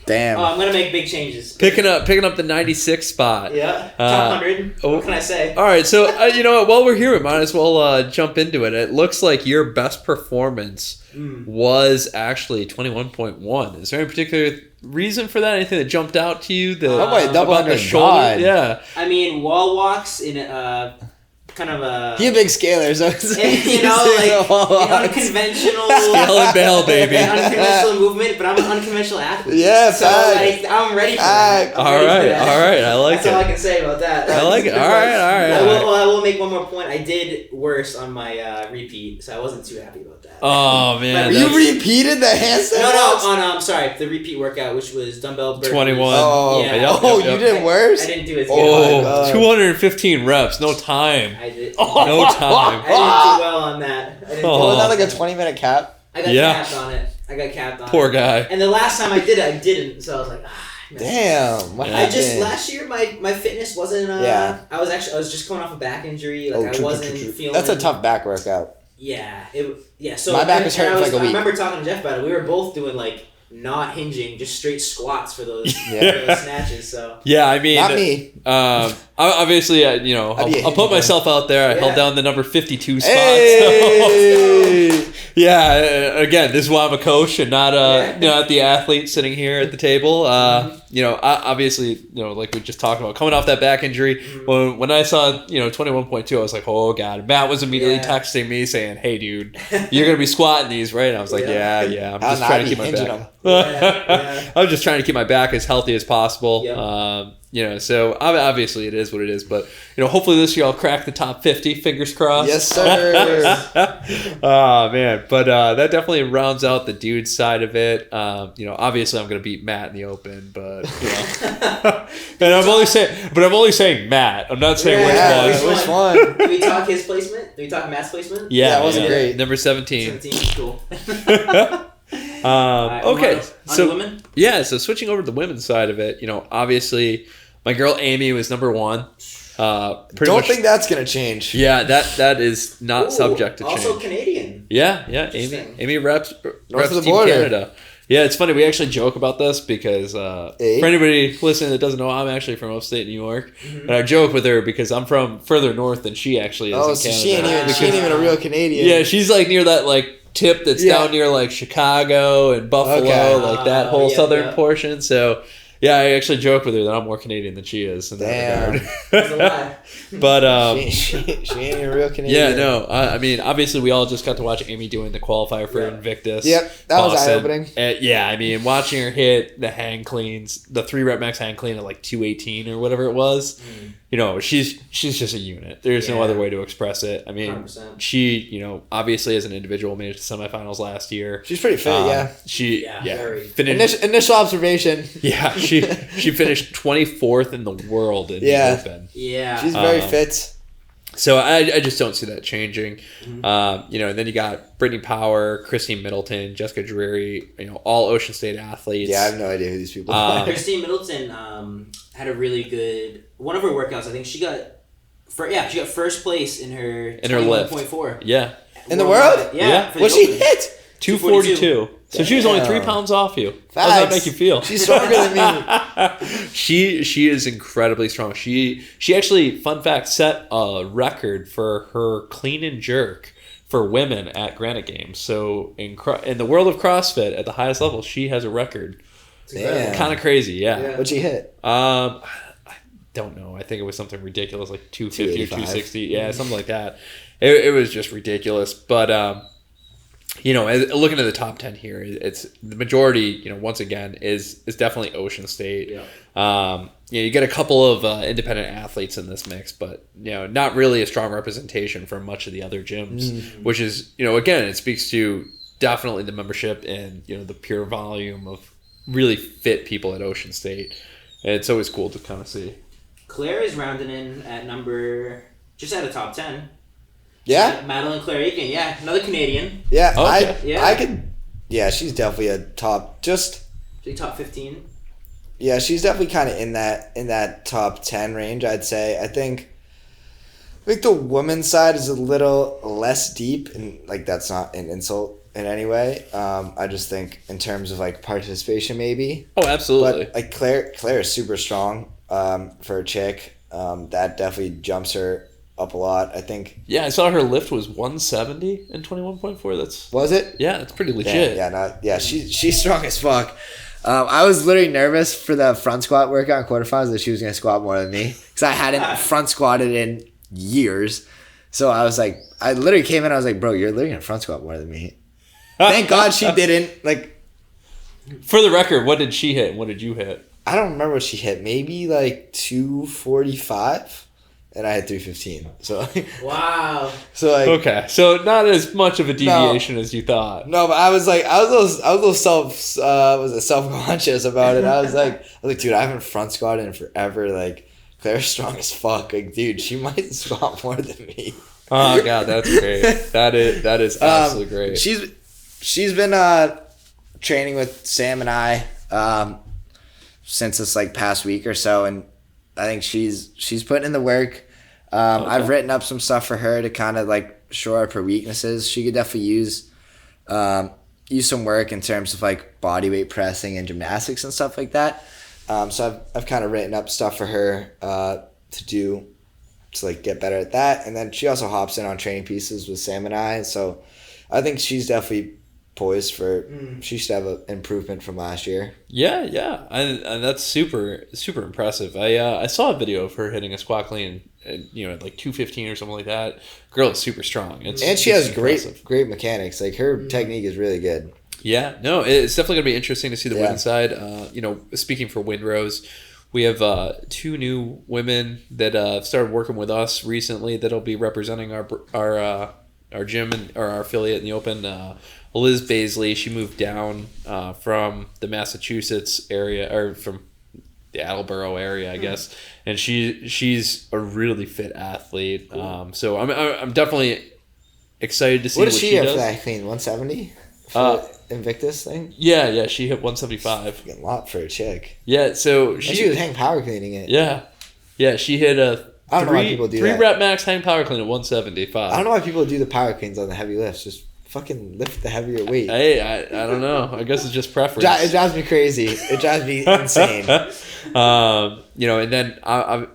Damn. I'm gonna make big changes. picking up the 96 spot. Yeah. Top 100. What can I say? All right, so you know what? While we're here, we might as well jump into it. It looks like your best performance was actually 21.1. Is there any particular reason for that? Anything that jumped out to you? Double about the under shoulder? God. Yeah. I mean, wall walks in kind of a. He's a big scaler, so it's unconventional. Scale and bail, baby. Unconventional movement, but I'm an unconventional athlete. Yeah, so like, I'm ready for that. All right. I like That's all I can say about that. I like it. All right. I will make one more point. I did worse on my repeat, so I wasn't too happy about that. Oh man, you repeated the handstand? No, sorry, the repeat workout, which was dumbbell burpees. 21. Oh, you did worse? I didn't do as good. Oh, 215 reps, no time. I did. No time. I didn't do well on that. Was that like a 20-minute cap? I got capped on it. Poor guy. And the last time I did it, I didn't. So I was like, damn. What happened? Last year my fitness wasn't. I was just coming off a back injury. Like I wasn't feeling. That's a tough back workout. Yeah. So my back was hurting for like a week. I remember talking to Jeff about it. We were both doing like not hinging, just straight squats for those, those snatches. So yeah, I mean, not me. Obviously, I'll put myself out there. I held down the number 52 spot. Hey! So, yeah, again, this is why I'm a coach and not not the athlete sitting here at the table. Obviously, like we just talked about, coming off that back injury. When I saw 21.2, I was like, oh god. Matt was immediately texting me saying, hey dude, you're gonna be squatting these, right? And I was like, yeah. I'm just trying to keep my back. I'm just trying to keep my back as healthy as possible. So obviously it is what it is, but hopefully this year I'll crack the top 50. Fingers crossed. Yes, sir. Oh man, but that definitely rounds out the dude side of it. Obviously I'm gonna beat Matt in the open, but and I'm only saying Matt. I'm not saying which one. Did we talk his placement? Did we talk Matt's placement? Yeah, it wasn't great. Number 17. 17, cool. Okay, so women? Yeah, so switching over to the women's side of it, obviously my girl Amy was number 1. Don't think that's gonna change. Yeah, that is not subject to change. Also Canadian. Yeah. Amy reps North of the Team border. Canada. Yeah, it's funny. We actually joke about this because for anybody listening that doesn't know, I'm actually from upstate New York, and I joke with her because I'm from further north than she actually is. Oh, in so Canada. she ain't even a real Canadian. Yeah, she's like near that like tip that's down near like Chicago and Buffalo, like that whole southern portion. So Yeah, I actually joke with her that I'm more Canadian than she is in that regard. That's a lie. But she ain't even real Canadian. yeah, no. I mean, obviously, we all just got to watch Amy doing the qualifier for Invictus. Yep, that was eye-opening. Yeah, I mean, watching her hit the hang cleans, the 3 rep max hang clean at like 218 or whatever it was. You know, she's just a unit. There's no other way to express it. I mean, 100%. she, you know, obviously as an individual made it to semifinals last year. She's pretty fit, She very. finished. Initial observation. Yeah, she finished 24th in the world in the Open. Yeah. She's very fit. So I just don't see that changing. You know, and then you got Brittany Power, Christine Middleton, Jessica Drury, you know, all Ocean State athletes. Yeah, I have no idea who these people are. Christine Middleton had a really good one of her workouts. I think she got first place in her lift. 21.4. Yeah. In the world? Yeah. What she hit? 242. So she was only 3 pounds off you. Facts. How does that make you feel? She's stronger than me. She is incredibly strong. She actually, fun fact, set a record for her clean and jerk for women at Granite Games. So in the world of CrossFit at the highest level, she has a record. Damn. Kind of crazy, yeah. What'd she hit? I don't know. I think it was something ridiculous, like 250 or 260. Yeah, something like that. It was just ridiculous. But you know, looking at the top 10 here, it's the majority. You know, once again, is definitely Ocean State. Yeah. You know, you get a couple of independent athletes in this mix, but you know, not really a strong representation from much of the other gyms. Which is, you know, again, it speaks to definitely the membership and you know the pure volume of really fit people at Ocean State. And it's always cool to kind of see. Claire is rounding in at number just out of top 10. Yeah? Madeline Claire Aiken, another Canadian. Yeah, Okay. I could... Yeah, she's definitely a top... She's top 15. Yeah, she's definitely kind of in that top 10 range, I'd say. I think the women's side is a little less deep, and like that's not an insult in any way. I just think in terms of like participation, maybe. Oh, absolutely. But like Claire is super strong for a chick. That definitely jumps her up a lot, I think. Yeah, I saw her lift was 170 and 21.4. That's Was it? Yeah, it's pretty legit. She's strong as fuck. I was literally nervous for the front squat workout in quarterfinals that she was gonna squat more than me because I hadn't front squatted in years. So I was like, I literally came in. I was like, bro, you're literally gonna front squat more than me. Thank God she didn't. Like, for the record, what did she hit and what did you hit? I don't remember what she hit. Maybe like 245. And I had 315. So wow. So like okay, so not as much of a deviation as you thought. No, but I was a little self-conscious about it. I was like, dude, I haven't front squatted in forever. Like, Claire's strong as fuck. Like, dude, she might squat more than me. Oh god, that's great. That is absolutely great. She's been training with Sam and I since this like past week or so, and I think she's putting in the work. I've written up some stuff for her to kind of like shore up her weaknesses. She could definitely use some work in terms of like body weight pressing and gymnastics and stuff like that. So I've kind of written up stuff for her to do to like get better at that. And then she also hops in on training pieces with Sam and I. So I think she's definitely poised for she should have an improvement from last year. Yeah, and that's super impressive. I saw a video of her hitting a squat clean, you know, at like 215 or something like that. Girl is super strong. And she has great mechanics. Like her technique is really good. Yeah, no, it's definitely gonna be interesting to see the women's side. You know, speaking for Windrose, we have 2 new women that started working with us recently that'll be representing our gym or our affiliate in the Open. Liz Baisley, she moved down from the Massachusetts area, or from the Attleboro area, I guess, and she's a really fit athlete. Cool. So I'm definitely excited to see what she hit does. For that clean? 170 for the Invictus thing? Yeah, she hit 175. A lot for a chick. Yeah, so she was hang power cleaning it. Yeah, she hit a I don't know why people do 3 that. rep max hang power clean at 175. I don't know why people do the power cleans on the heavy lifts. Just fucking lift the heavier weight. Hey, I don't know. I guess it's just preference. It drives me crazy. It drives me insane. You know, and then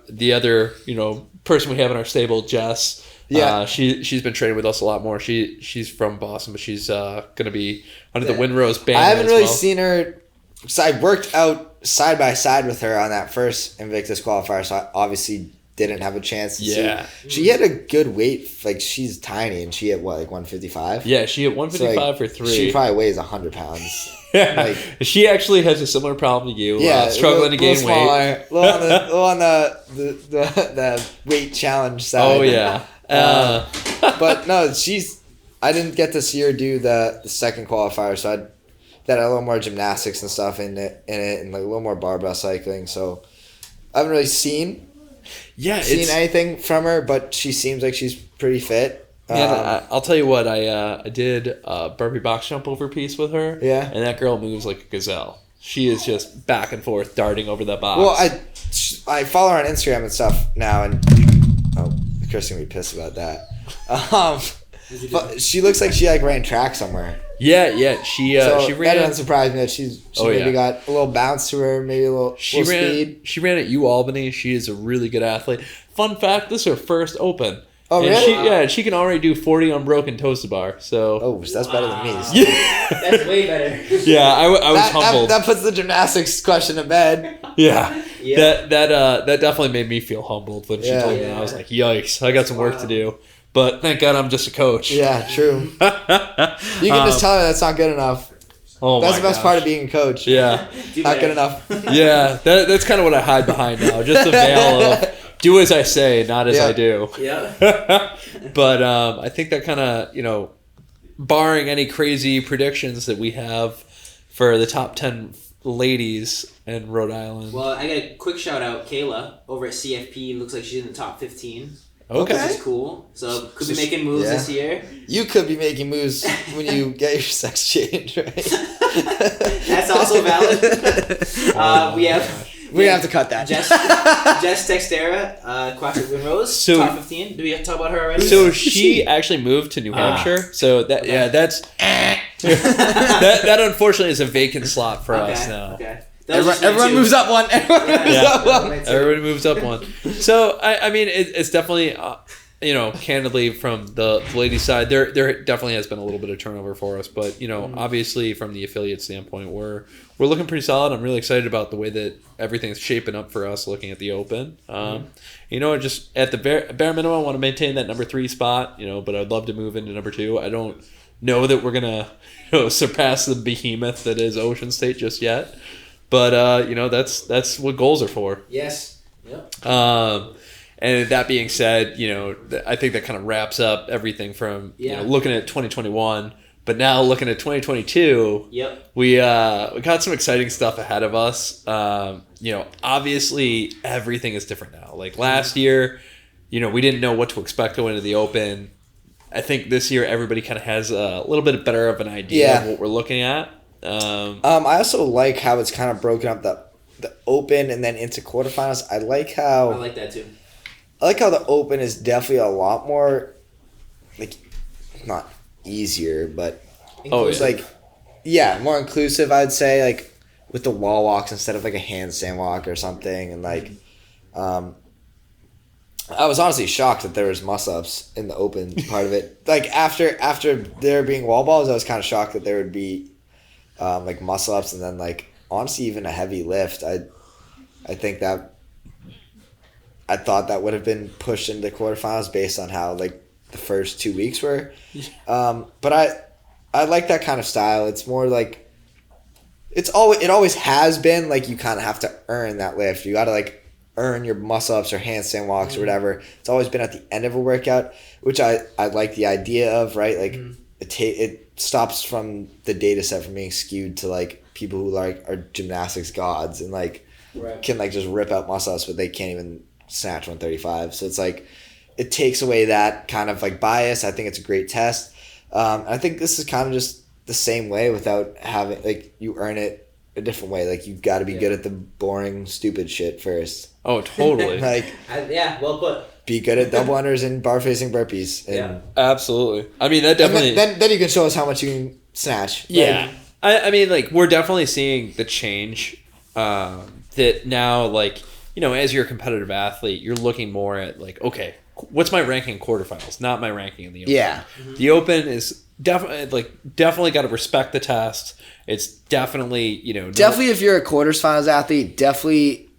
the other, you know, person we have in our stable, Jess. Yeah, she's been training with us a lot more. She's from Boston, but she's gonna be under the Windrose band. I haven't really seen her So I worked out side by side with her on that first Invictus qualifier, so I obviously didn't have a chance to see. She had a good weight. Like, she's tiny, and she hit, what, like 155? Yeah, she hit 155 so, like, for 3. She probably weighs 100 pounds. Yeah. She actually has a similar problem to you. Yeah. Struggling to gain weight. A little on the weight challenge side. Oh, yeah. But no, I didn't get to see her do the second qualifier, so that had a little more gymnastics and stuff in it, and like a little more barbell cycling. So I haven't really seen anything from her, but she seems like she's pretty fit. Yeah, I'll tell you what. I did a burpee box jump over piece with her. Yeah, and that girl moves like a gazelle. She is just back and forth darting over the box. Well, I follow her on Instagram and stuff now, and Chris gonna be pissed about that. But she looks like she like ran track somewhere. Yeah. She ran. That doesn't surprise me that she maybe got a little bounce to her, maybe a little speed. She ran at UAlbany. She is a really good athlete. Fun fact: this is her first Open. Oh, and really? She can already do 40 unbroken toes to bar. So that's better than me. Yeah, that's way better. Yeah, I was humbled. That puts the gymnastics question to bed. Yeah. That definitely made me feel humbled when she told me. I was like, yikes! I got some work to do. But thank God I'm just a coach. Yeah, true. You can just tell her that's not good enough. Oh, that's the best part of being a coach. Yeah. Not good enough. Yeah, that's kind of what I hide behind now. Just the veil of do as I say, not as I do. Yeah. But I think that kind of, barring any crazy predictions that we have for the top 10 ladies in Rhode Island. Well, I got a quick shout out. Kayla over at CFP looks like she's in the top 15. Okay. Which is cool. So could be making moves this year. You could be making moves when you get your sex change, right? That's also valid. We have to cut that. Jess Textera, CrossFit Windrose, top 15. Did we talk about her already? So she actually moved to New Hampshire. So that's that unfortunately is a vacant slot for us now. Okay. Everyone moves up one. Everybody moves up one. So I mean, it's definitely candidly from the ladies' side, there definitely has been a little bit of turnover for us. But obviously from the affiliate standpoint, we're looking pretty solid. I'm really excited about the way that everything's shaping up for us. Looking at the Open, just at the bare minimum, I want to maintain that number 3 spot. But I'd love to move into number 2. I don't know that we're gonna surpass the behemoth that is Ocean State just yet. But that's what goals are for. Yes. Yep. And that being said, I think that kind of wraps up everything from looking at 2021, but now looking at 2022. Yep. We got some exciting stuff ahead of us. Obviously everything is different now. Like last year, we didn't know what to expect going into the Open. I think this year everybody kind of has a little bit better of an idea of what we're looking at. I also like how it's kind of broken up the Open and then into quarterfinals. I like that too. I like how the Open is definitely a lot more, like, not easier, but more inclusive. I'd say, like, with the wall walks instead of like a handstand walk or something, and like, I was honestly shocked that there was muscle ups in the Open part of it. Like after there being wall balls, I was kind of shocked that there would be. Like muscle ups and then like honestly even a heavy lift. I thought that would have been pushed into quarterfinals based on how like the first 2 weeks were. But I like that kind of style. It's more like it always has been like you kind of have to earn that lift. You got to like earn your muscle ups or handstand walks or whatever. It's always been at the end of a workout, which I like the idea of, right? Like it stops from the data set from being skewed to like people who like are gymnastics gods and like can like just rip out muscle ups, but they can't even snatch 135. So it's like it takes away that kind of like bias. I think it's a great test. I think this is kind of just the same way without having like you earn it a different way. Like you got to be good at the boring, stupid shit first. Oh, totally. Well put. Be good at double unders and bar facing burpees. And, absolutely. I mean, that definitely. Then you can show us how much you can snatch. Yeah, I mean, like we're definitely seeing the change. That now, like as you're a competitive athlete, you're looking more at like, okay, what's my ranking in quarterfinals, not my ranking in the Open. Yeah. The Open is definitely got to respect the test. It's definitely, definitely if you're a quarterfinals athlete, definitely,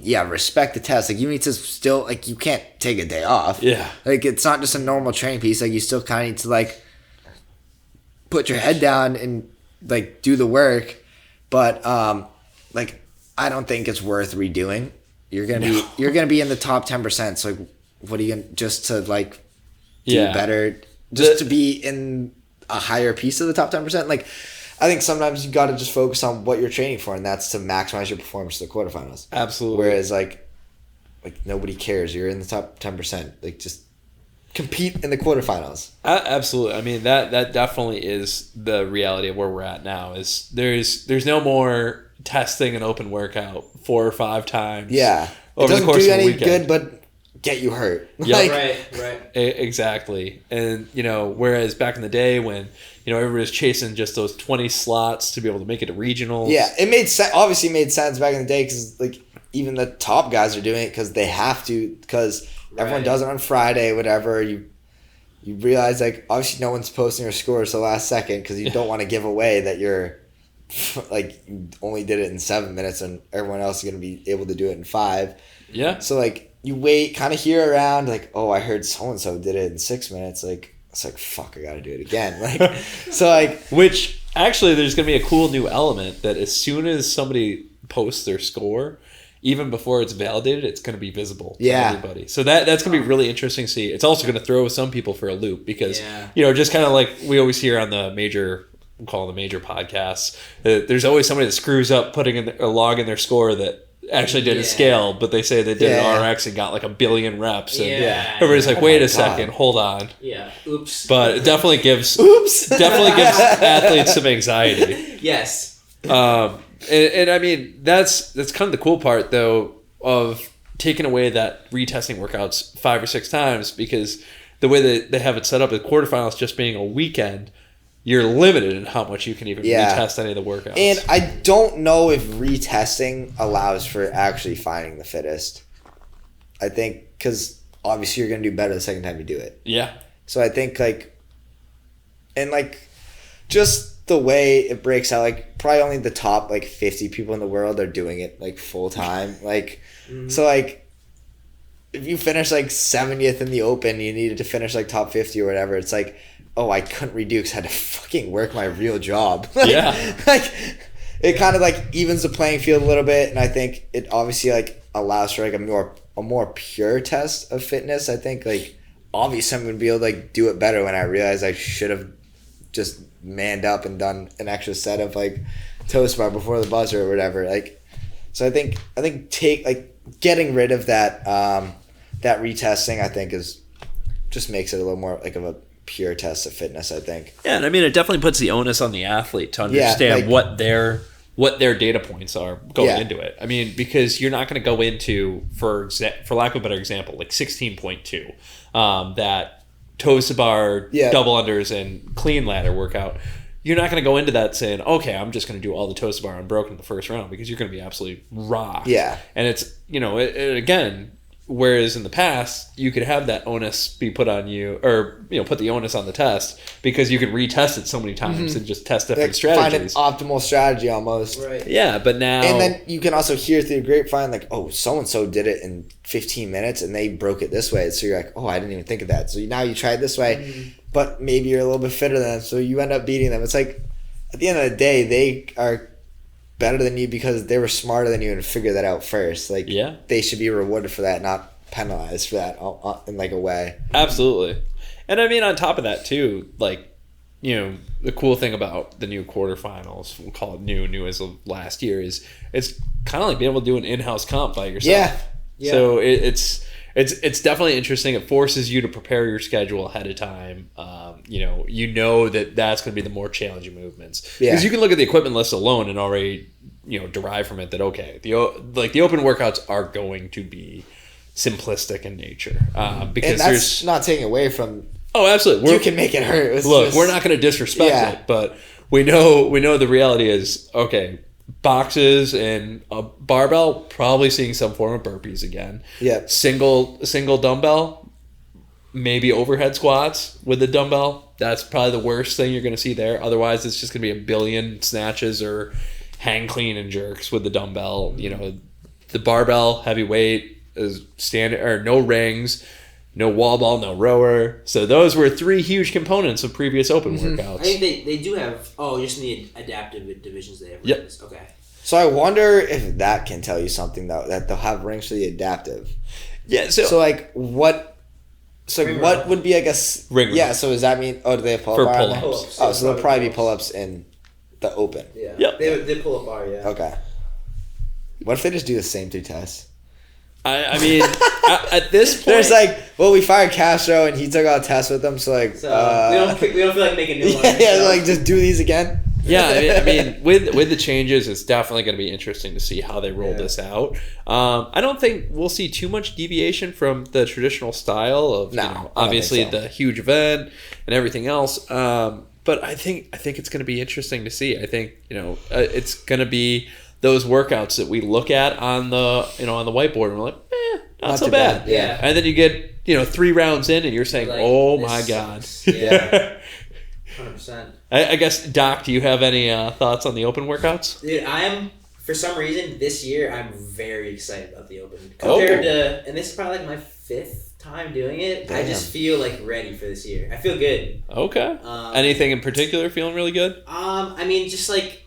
yeah, respect the test. Like, you need to still, like, you can't take a day off. Yeah. Like, it's not just a normal training piece. Like, you still kind of need to, like, put your head down and, like, do the work. But, like, I don't think it's worth redoing. You're gonna be in the top 10%. So, like, what are you gonna, just to, like, do better, just to be in a higher piece of the top 10%? Like, I think sometimes you got to just focus on what you're training for, and that's to maximize your performance to the quarterfinals. Absolutely. Whereas, like nobody cares. You're in the top 10%. Like, just compete in the quarterfinals. Absolutely. I mean, that definitely is the reality of where we're at now. Is there's no more testing an open workout 4 or 5 times. Yeah, over it doesn't the course do of a any weekend. good, but get you hurt. Yep. Right. Exactly. And, whereas back in the day when, everybody was chasing just those 20 slots to be able to make it to regionals. Yeah, it made sense. Obviously made sense back in the day because, like, even the top guys are doing it because they have to, because everyone does it on Friday, whatever. You realize, like, obviously no one's posting their scores the last second because you don't want to give away that you're, like, you only did it in 7 minutes and everyone else is going to be able to do it in 5. Yeah. So, like, you wait, kind of hear around, like, oh, I heard so-and-so did it in 6 minutes. Like, it's like, fuck, I got to do it again. Like, so, like. Which, actually, there's going to be a cool new element that as soon as somebody posts their score, even before it's validated, it's going to be visible to everybody. So that's going to be really interesting to see. It's also going to throw some people for a loop because, just kind of like we always hear on the major, we'll call them the major podcasts, there's always somebody that screws up putting in a log in their score that actually did a scale, but they say they did an RX and got like 1 billion reps. And everybody's like, wait a second, hold on. Yeah. Oops. But it definitely gives athletes some anxiety. Yes. And I mean, that's kind of the cool part, though, of taking away that retesting workouts 5 or 6 times, because the way that they have it set up, the quarterfinals just being a weekend, you're limited in how much you can even retest any of the workouts. And I don't know if retesting allows for actually finding the fittest. I think, because obviously you're going to do better the second time you do it. Yeah. So I think, like, and, like, just the way it breaks out, like, probably only the top, like, 50 people in the world are doing it, like, full time. Like, so, like, if you finish, like, 70th in the open, you needed to finish, like, top 50 or whatever, it's like, oh, I couldn't redo because I had to fucking work my real job. Like, it kind of, like, evens the playing field a little bit, and I think it obviously, like, allows for, like, a more pure test of fitness. I think, like, obviously I'm going to be able to, like, do it better when I realize I should have just manned up and done an extra set of, like, toast bar before the buzzer or whatever. Like, so I think getting rid of that that retesting, I think, just makes it a little more like of a pure test of fitness, I think. Yeah, and I mean, it definitely puts the onus on the athlete to understand what their data points are going into it. I mean, because you're not going to go into, for lack of a better example, like 16.2, that toes to bar, double unders, and clean ladder workout. You're not going to go into that saying, okay, I'm just going to do all the toes to bar unbroken in the first round, because you're going to be absolutely rocked. Yeah. And it's, again, whereas in the past, you could have that onus be put on you, or, put the onus on the test, because you could retest it so many times and just test different strategies. Find an optimal strategy almost. Right. Yeah, but now... And then you can also hear through the grapevine, like, oh, so-and-so did it in 15 minutes and they broke it this way. So you're like, oh, I didn't even think of that. So now you try it this way, but maybe you're a little bit fitter than them, so you end up beating them. It's like, at the end of the day, they are better than you because they were smarter than you and figured that out first. Like, they should be rewarded for that, not penalized for that in, like, a way. Absolutely. And I mean, on top of that too, like, the cool thing about the new quarterfinals, we'll call it new as of last year, is it's kind of like being able to do an in-house comp by yourself. Yeah. So it's definitely interesting. It forces you to prepare your schedule ahead of time. That's going to be the more challenging movements. Because you can look at the equipment list alone and already, derive from it that, okay, the open workouts are going to be simplistic in nature. Because and that's not taking away from... Oh, absolutely. You can make it hurt. We're not going to disrespect it, but we know the reality is, okay, boxes and a barbell, probably seeing some form of burpees again. Yeah. Single dumbbell, maybe overhead squats with the dumbbell. That's probably the worst thing you're going to see there. Otherwise, it's just going to be a billion snatches or hang clean and jerks with the dumbbell. You know, the barbell, heavy weight is standard, or no rings, no wall ball, no rower. So those were 3 huge components of previous open workouts. I think they do have. Oh, just in the adaptive divisions they have. Yep. Okay. So I wonder if that can tell you something though, that they'll have rings for the adaptive. Yeah. So like what? So Ring what row. would be, I guess? Ring yeah. row. So does that mean? Oh, do they have pull-up For bar on there? pull-ups. Oh, so there'll probably be pull-ups. pull-ups in the open. Yeah. Yep. They pull up bar. Yeah. Okay. What if they just do the same 2 tests? I mean, at this point, There's like, well, we fired Castro and he took out tests with them, so like, So we don't feel like making new ones. yeah, so. like just do these again. yeah, I mean, with the changes, it's definitely going to be interesting to see how they roll this out. I don't think we'll see too much deviation from the traditional style of, No, you I know, don't obviously think so. the huge event and everything else. But I think it's going to be interesting to see. I think, you know, it's going to be those workouts that we look at on the, you know, on the whiteboard and we're like, not so too bad. Yeah. And then you get, you know, 3 rounds in and you're saying, Like, oh this my God. sucks. Yeah. 100%. I guess, Doc, do you have any thoughts on the open workouts? Dude, for some reason, this year, I'm very excited about the Open. Compared to, and this is probably like my 5th time doing it, I just feel like ready for this year. I feel good. Okay. Anything in particular feeling really good? I mean, just like,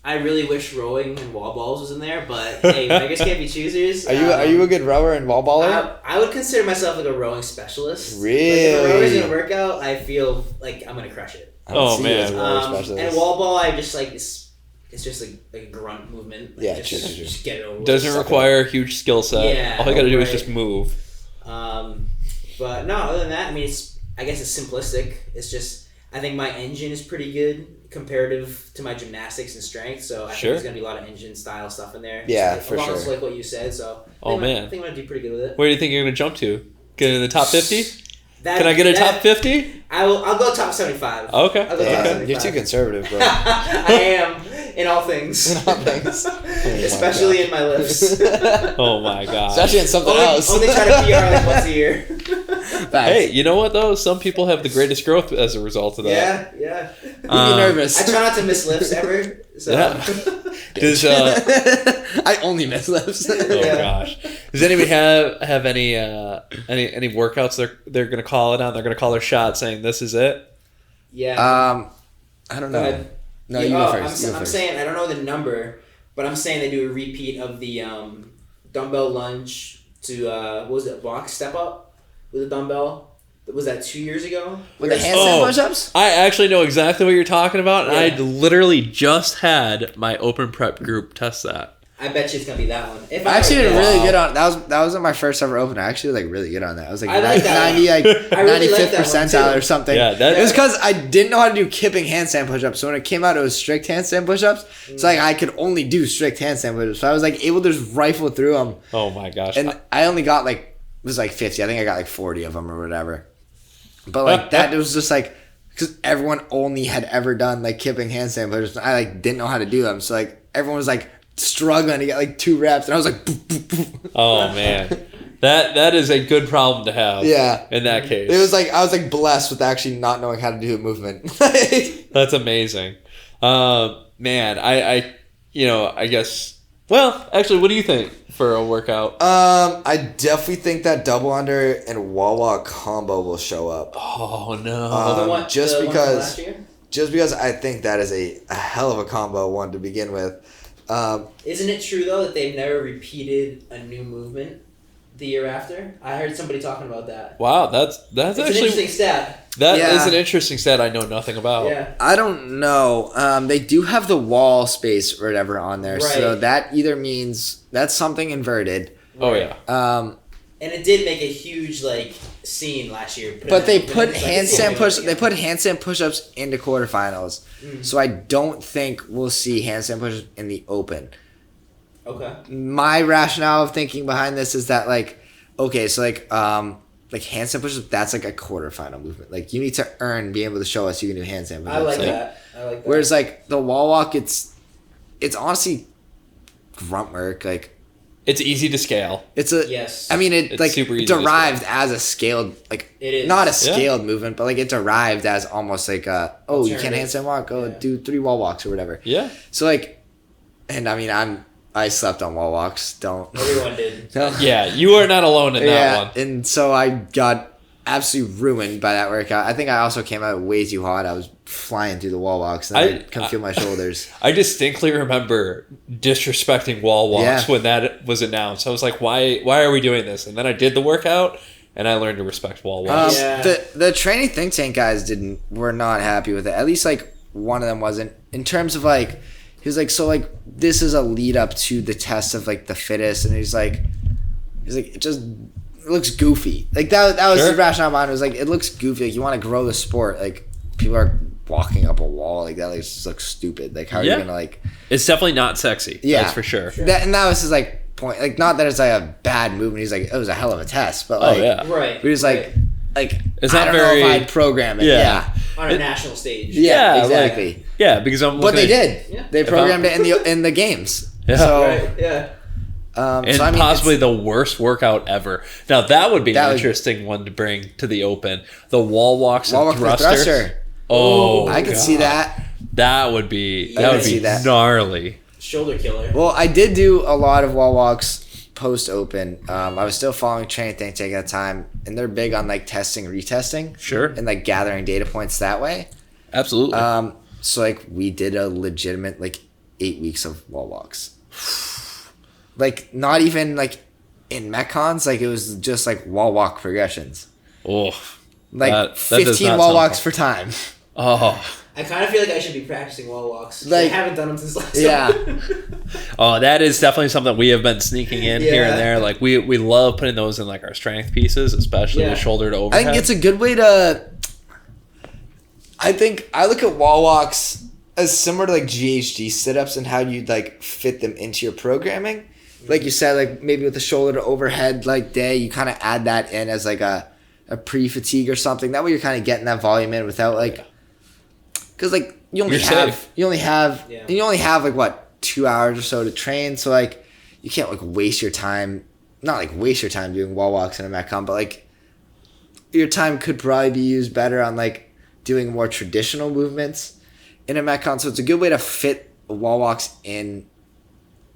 I really wish rowing and wall balls was in there, but hey, beggars can't be choosers. Are you a good rower and wall baller? I would consider myself like a rowing specialist. Like, Really? if a rower's gonna work out, I feel like I'm gonna crush it. I don't Oh, see you as a man. rower specialist. And wall ball, I just like it's just like a grunt movement. Like, Yeah, just, true. just get it over. with. Doesn't require a huge skill set. Yeah, All you got to do is right. just move. But no, other than that, I mean, I guess it's simplistic. It's just I think my engine is pretty good comparative to my gymnastics and strength. So I think there's gonna be a lot of engine style stuff in there. Yeah, Just for along sure. like what you said. So Oh, man. I think I'm gonna do pretty good with it. Where do you think you're going to jump to? Get in the top 50? That, Can I get a that- top 50? I'll go top 75. Okay. I'll go top Damn, 75. you're too conservative, bro. I am in all things. In all things. Especially in my lifts. Oh, my God. Especially in something only, else. only try to PR like once a year. Hey, you know what, though? Some people have the greatest growth as a result of that. Yeah. You'd be nervous. I try not to miss lifts ever. So. Yeah. Does, I only miss lifts. oh, Yeah. gosh. Does anybody have any workouts they're going to call it on? They're going to call their shot saying, this is it? Yeah. I don't Go know. ahead. No, Yeah, you go oh, first. I'm saying I don't know the number, but I'm saying they do a repeat of the dumbbell lunge to what was it, box step up with a dumbbell. Was that 2 years ago? With the handstand Oh. push-ups? I actually know exactly what you're talking about. And Yeah. I literally just had my open prep group test that. I bet you it's gonna be that one. If I actually did really Wow. good on that wasn't my first ever open. I actually did like really good on that. I was like I like that 90 like I really like 95th that one, percentile too. or something. Yeah, that- it was because I didn't know how to do kipping handstand push-ups. So when it came out, it was strict handstand push-ups. So like I could only do strict handstand push-ups. So I was like able to just rifle through them. Oh, my gosh. And I only got like it was like 50. I think I got like 40 of them or whatever. But like that, it was just like because everyone only had ever done like kipping handstand push-ups. I like didn't know how to do them. So like everyone was like struggling to get like 2 reps, and I was like, boop, boop, boop. Oh, man. That is a good problem to have. Yeah. In that case. It was like I was like blessed with actually not knowing how to do a movement. That's amazing. Man, I guess. Well, actually, what do you think for a workout? I definitely think that double under and wall walk combo will show up. Oh no. Just the one from because- last year? Just because I think that is a hell of a combo one to begin with. Isn't it true though that they've never repeated a new movement the year after? I heard somebody talking about that. Wow, that's It's an actually interesting stat. that is Yeah. an interesting stat I know nothing about. Yeah. I don't know. They do have the wall space or whatever on there, so Right. that either means that's something inverted. Oh yeah. And it did make a huge like scene last year. But they put it's like, handstand it's push. the They put handstand push-ups into quarterfinals, so I don't think we'll see handstand push-ups in the open. Okay. My rationale of thinking behind this is that like, okay, so like handstand push-ups, that's like a quarterfinal movement. Like you need to earn being able to show us you can do handstand push-ups. I like Like, that. I like that. Whereas like the wall walk, it's honestly grunt work. Like It's easy to scale. It's a Yes. I mean, It's like super easy to derived as a scaled, like It is. not a scaled movement, but like it derived as almost like you can't Alternative. handstand walk, go Yeah. do 3 wall walks or whatever. Yeah. So like, and I mean, I slept on wall walks. Don't. Everyone did. No. Yeah, you are not alone in that one. And so I got absolutely ruined by that workout. I think I also came out way too hot. I was flying through the wall walks, and I couldn't feel my shoulders. I distinctly remember disrespecting wall walks when that was announced. I was like, why are we doing this? And then I did the workout, and I learned to respect wall walks. The training think tank guys were not happy with it. At least like one of them wasn't. In terms of like, he was like, so like this is a lead up to the test of like the fittest, and he's like it just looks goofy. Like that was the rationale behind it. Was like it looks goofy. Like you want to grow the sport. Like people are walking up a wall like that. Like, it just looks stupid. Like how are you gonna like? It's definitely not sexy. Yeah, that's for sure. That was his like point. Like not that it's like a bad movement. He's like it was a hell of a test, but like Right. he was like it's I not don't very. know if I'd program it. Yeah. On a national stage. Yeah, exactly. Because I'm. But they looking did. They programmed it in the games. Yeah. So, Right. Yeah. And so, I mean, possibly the worst workout ever. Now that would be That an would- interesting one to bring to the open. The wall walks wall and walk with thruster. thruster. Oh, I could see God. that. That would be I could see be that. gnarly. Shoulder killer. Well, I did do a lot of wall walks post open. I was still following Training Think Tank at the time, and they're big on like testing, retesting, Sure. and like gathering data points that way. Absolutely. So like we did a legitimate like 8 weeks of wall walks. Like not even like in Metcons, like it was just like wall walk progressions. Oh, Like that does 15 not wall sound walks fun. for time. Oh, I kind of feel like I should be practicing wall walks. Like- I haven't done them since last Yeah. oh, that is definitely something we have been sneaking in here and Yeah. there. Like we love putting those in like our strength pieces, especially the shoulder to I overhead. think it's a good way to. I think I look at wall walks as similar to like GHD sit-ups and how you'd like fit them into your programming. Like you said, like maybe with the shoulder to overhead like day, you kind of add that in as like a pre-fatigue or something. That way you're kind of getting that volume in without like, because like you only You're have safe. you only have like what 2 hours or so to train. So like you can't like waste your time. Not like waste your time doing wall walks in a Metcon, but like your time could probably be used better on like doing more traditional movements in a Metcon. So it's a good way to fit wall walks in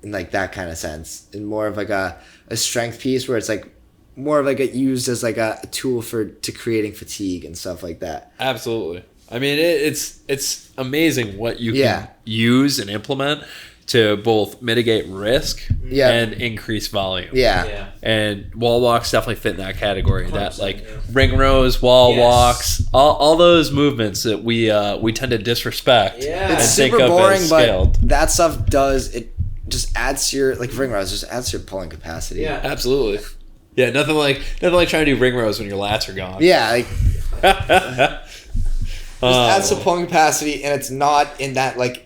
like that kind of sense, in more of like a strength piece where it's like more of like used as like a tool to creating fatigue and stuff like that. Absolutely. I mean, it's amazing what you Yeah. can use and implement to both mitigate risk Yeah. and increase volume. Yeah. Yeah. And wall walks definitely fit in that category. That 100%, like yeah. ring rows, wall Yes. walks, all those movements that we tend to disrespect. Yeah. and It's think super of boring, as but scaled. that stuff just adds to your like ring rows, just adds to your pulling capacity. Yeah. Absolutely. Yeah, nothing like trying to do ring rows when your lats are gone. Yeah, like just adds to Oh. pulling capacity, and it's not in that like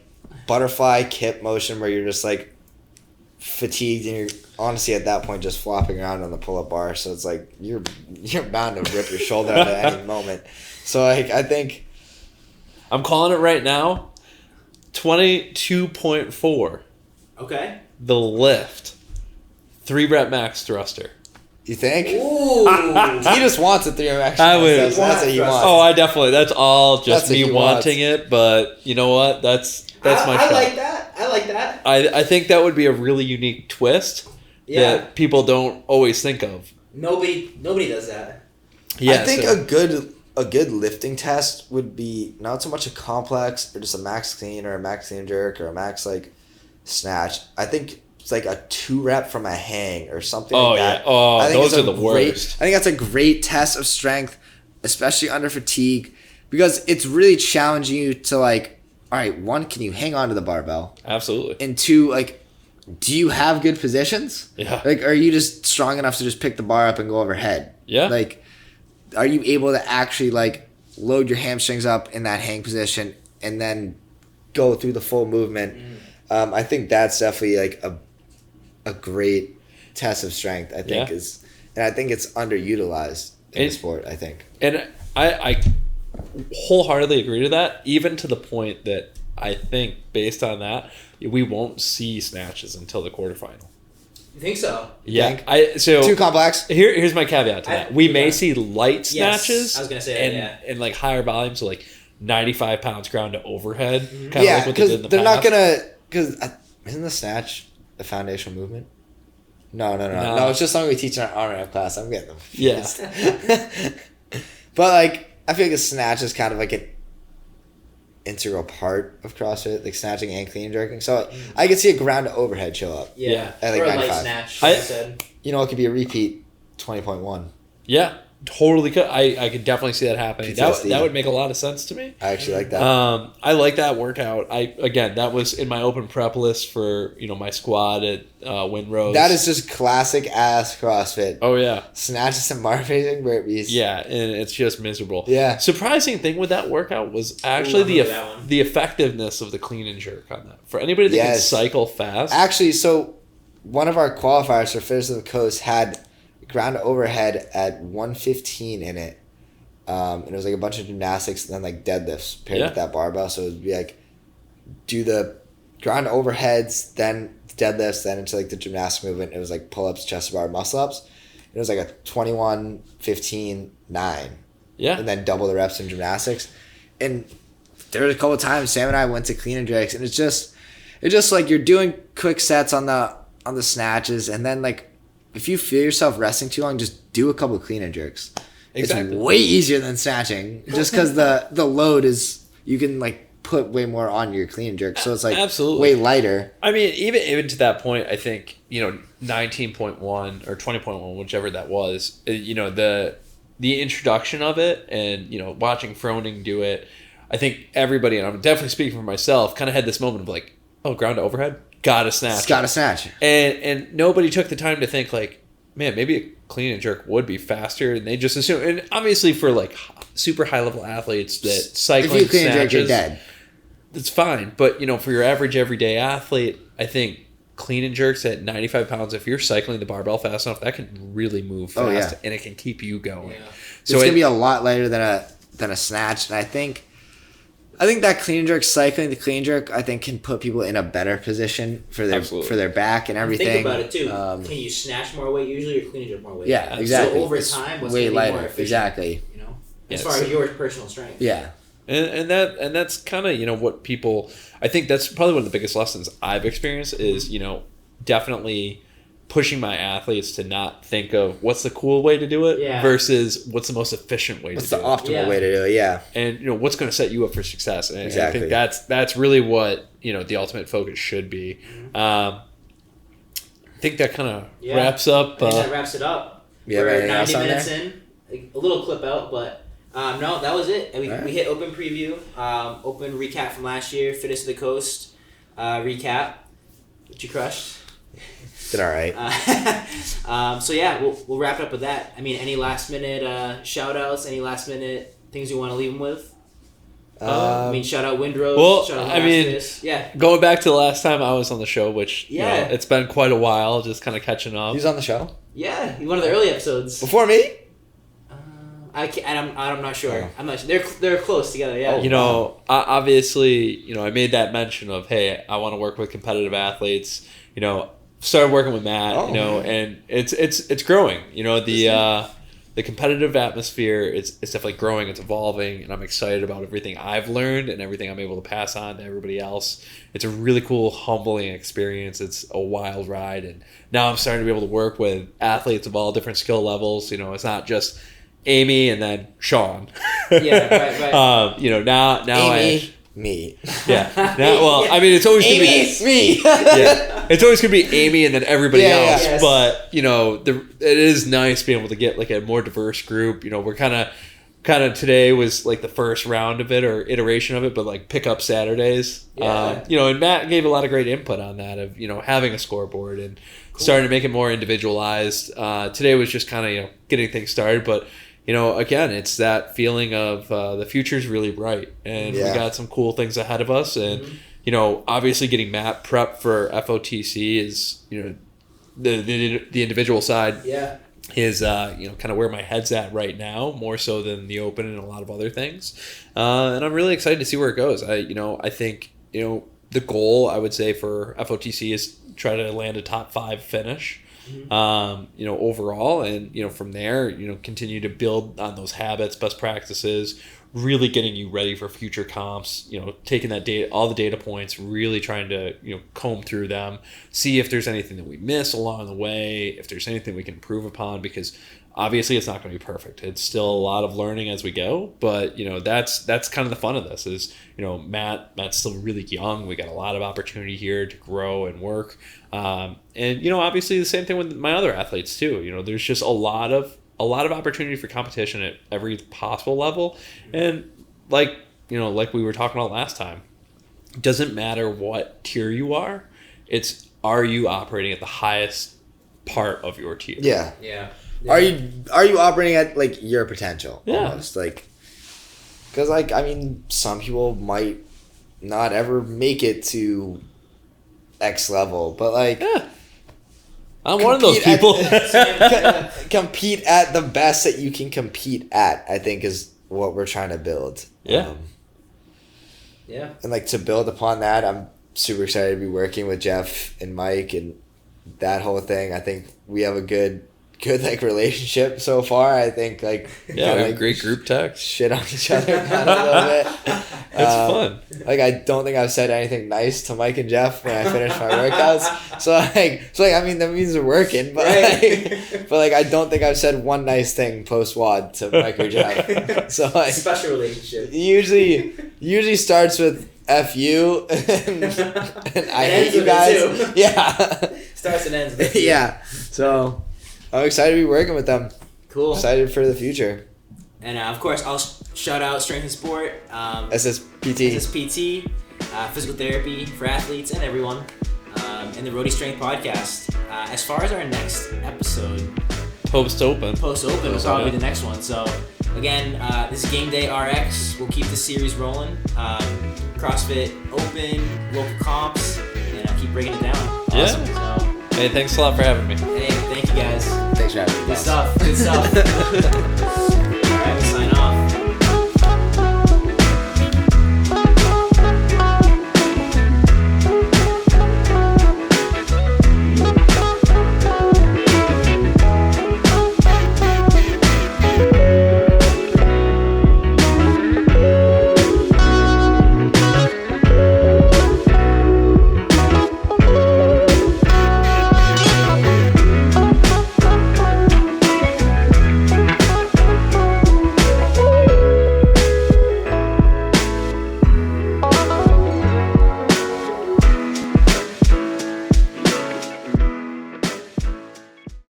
butterfly kip motion where you're just like fatigued and you're honestly at that point just flopping around on the pull-up bar. So it's like you're bound to rip your shoulder out at any moment. So like I think I'm calling it right now. 22.4. Okay. The lift. 3 rep max thruster. you think Ooh. he just wants it 3 max. I would- That's what he wants. Oh, I definitely. That's all just That's what me he wanting it. But you know what? That's my I shot. like that. I like that. I think that would be a really unique twist Yeah. that people don't always think of. Nobody does that. Yeah, I think so- a good lifting test would be not so much a complex or just a max clean or a max clean jerk or a max like snatch. I think it's like a 2 rep from a hang or something Oh, like yeah. that. Oh, I think those it's are a the great- worst. I think that's a great test of strength, especially under fatigue, because it's really challenging you to like, all right, 1, can you hang on to the barbell? absolutely. And 2, like, do you have good positions? Yeah. Like, are you just strong enough to just pick the bar up and go overhead? Yeah. Like, are you able to actually, like, load your hamstrings up in that hang position and then go through the full movement? I think that's definitely, like, a great test of strength, I think, Yeah. and I think it's underutilized in the It- sport, I think. And I wholeheartedly agree to that, even to the point that I think based on that, we won't see snatches until the quarterfinal. You think so? Yeah, think? Too complex. Here's my caveat to that. We may see light snatches. Yes, I was gonna say that, and like higher volumes, so like 95 pounds ground to overhead. Mm-hmm. Kind of like what they did in the they're past. not gonna. Because isn't the snatch the foundational movement? No. It's just something we teach in our on-ramp class. I'm getting them. Yeah. But like, I feel like a snatch is kind of like an integral part of CrossFit, like snatching and clean and jerking. So I could see a ground to overhead show up. Yeah. At like or a 95. light snatch, like I said. You know, it could be a repeat 20.1. Yeah, totally could. I could definitely see that happening. That would make a lot of sense to me. I actually like that. I like that workout. That was in my open prep list for my squad at Windrose. That is just classic ass CrossFit. Oh yeah, snatches and bar raising burpees. Yeah, and it's just miserable. Yeah. Surprising thing with that workout was actually the effectiveness of the clean and jerk on that. For anybody that can cycle fast. Actually, so one of our qualifiers for Fittest of the Coast had ground to overhead at 115 in it. And it was like a bunch of gymnastics and then like deadlifts paired with that barbell. So it would be like do the ground to overheads, then deadlifts, then into like the gymnastic movement. It was like pull-ups, chest to bar, muscle-ups. It was like a 21, 15, 9. Yeah. And then double the reps in gymnastics. And there were a couple of times Sam and I went to clean and jerks, and it's just like you're doing quick sets on the snatches, and then like if you feel yourself resting too long, just do a couple of clean and jerks. Exactly. It's way easier than snatching, just because the load is, you can like put way more on your clean and jerk, so it's like absolutely way lighter. I mean, even to that point, I think 19.1 or 20.1, whichever that was, the introduction of it, and watching Froning do it, I think everybody, and I'm definitely speaking for myself, kind of had this moment of like, oh, ground to overhead, gotta snatch. And nobody took the time to think like, man, maybe a clean and jerk would be faster, and they just assume. And obviously for like super high level athletes that cycling if you clean and jerk, you're snatches, dead. That's fine. But for your average everyday athlete, I think clean and jerks at 95 pounds, if you're cycling the barbell fast enough, that can really move fast, and it can keep you going. Yeah. So it's gonna be a lot lighter than a snatch, and I think that clean and jerk, cycling the clean and jerk, I think can put people in a better position for their back and everything. Think about it too. Can you snatch more weight usually, or clean and jerk more weight? Yeah, exactly. So over time, what's way going to be lighter. more efficient? Exactly. As far as your personal strength. Yeah. And that's kind of what people, I think that's probably one of the biggest lessons I've experienced is definitely pushing my athletes to not think of what's the cool way to do it versus what's the most efficient way to do it. What's the optimal way to do it, yeah. And what's going to set you up for success. And exactly. I think that's really what the ultimate focus should be. I think that kind of wraps up. That wraps it up. We're 90 minutes in. A little clip out, but no, that was it. And we hit open preview, open recap from last year, Fittest of the Coast recap, which you crushed. Did all right. So yeah, we'll wrap it up with that. I mean, any last minute shout outs, any last minute things you want to leave them with? Shout out Windrose. Well, shout out going back to the last time I was on the show, which it's been quite a while, just kind of catching up. He's on the show? Yeah, one of the early episodes. Before me? I'm not sure. I'm not sure. They're close together. Yeah. Obviously, I made that mention of, hey, I want to work with competitive athletes. Started working with Matt. And it's growing. The competitive atmosphere, it's definitely growing. It's evolving, and I'm excited about everything I've learned and everything I'm able to pass on to everybody else. It's a really cool, humbling experience. It's a wild ride, and now I'm starting to be able to work with athletes of all different skill levels. It's not just Amy and then Sean. Yeah, right. Now Amy, me. Yeah. It's always gonna be me. Yeah. It's always gonna be Amy and then everybody else. Yes. But it is nice being able to get like a more diverse group. We're kind of today was like the first round of it or iteration of it, but like pick up Saturdays. Yeah. And Matt gave a lot of great input on that of having a scoreboard and starting to make it more individualized. Today was just kind of getting things started, but again, it's that feeling of the future's really bright, and we got some cool things ahead of us. And obviously getting Matt prepped for FOTC is the individual side. Yeah. Is kind of where my head's at right now, more so than the open and a lot of other things. And I'm really excited to see where it goes. I think the goal I would say for FOTC is try to land a top 5 finish. overall. And, from there, continue to build on those habits, best practices, really getting you ready for future comps, taking that data, all the data points, really trying to, comb through them, see if there's anything that we miss along the way, if there's anything we can improve upon, because obviously it's not going to be perfect. It's still a lot of learning as we go, but that's kind of the fun of this is, Matt's still really young. We got a lot of opportunity here to grow and work. And obviously the same thing with my other athletes too. There's just a lot of opportunity for competition at every possible level. And like we were talking about last time, it doesn't matter what tier you are. Are you operating at the highest part of your tier? Yeah. Yeah. Are you operating at like your potential? Yeah. Almost like, because some people might not ever make it to X level, but I'm one of those people. Compete at the best that you can compete at, I think, is what we're trying to build. Yeah. And to build upon that, I'm super excited to be working with Jeff and Mike and that whole thing. I think we have a good relationship so far. I think we have a great group text. Shit on each other kind of a little bit. It's fun. I don't think I've said anything nice to Mike and Jeff when I finish my workouts. So that means we're working, but I don't think I've said one nice thing post WOD to Mike or Jeff. So special relationship. Usually starts with F you and I hate you guys. Yeah. Starts and ends with yeah. So I'm excited to be working with them. Cool. Excited for the future. And of course, I'll shout out Strength and Sport, SSPT, physical therapy for athletes and everyone, and the Rhody Strength podcast. As far as our next episode, Post open will probably be the next one. So again, this is Gameday RX. We'll keep the series rolling. CrossFit Open, local comps, and I'll keep breaking it down. Awesome. Yeah. So, hey, thanks a lot for having me. hey, thank you guys. Thanks for having me. Good stuff.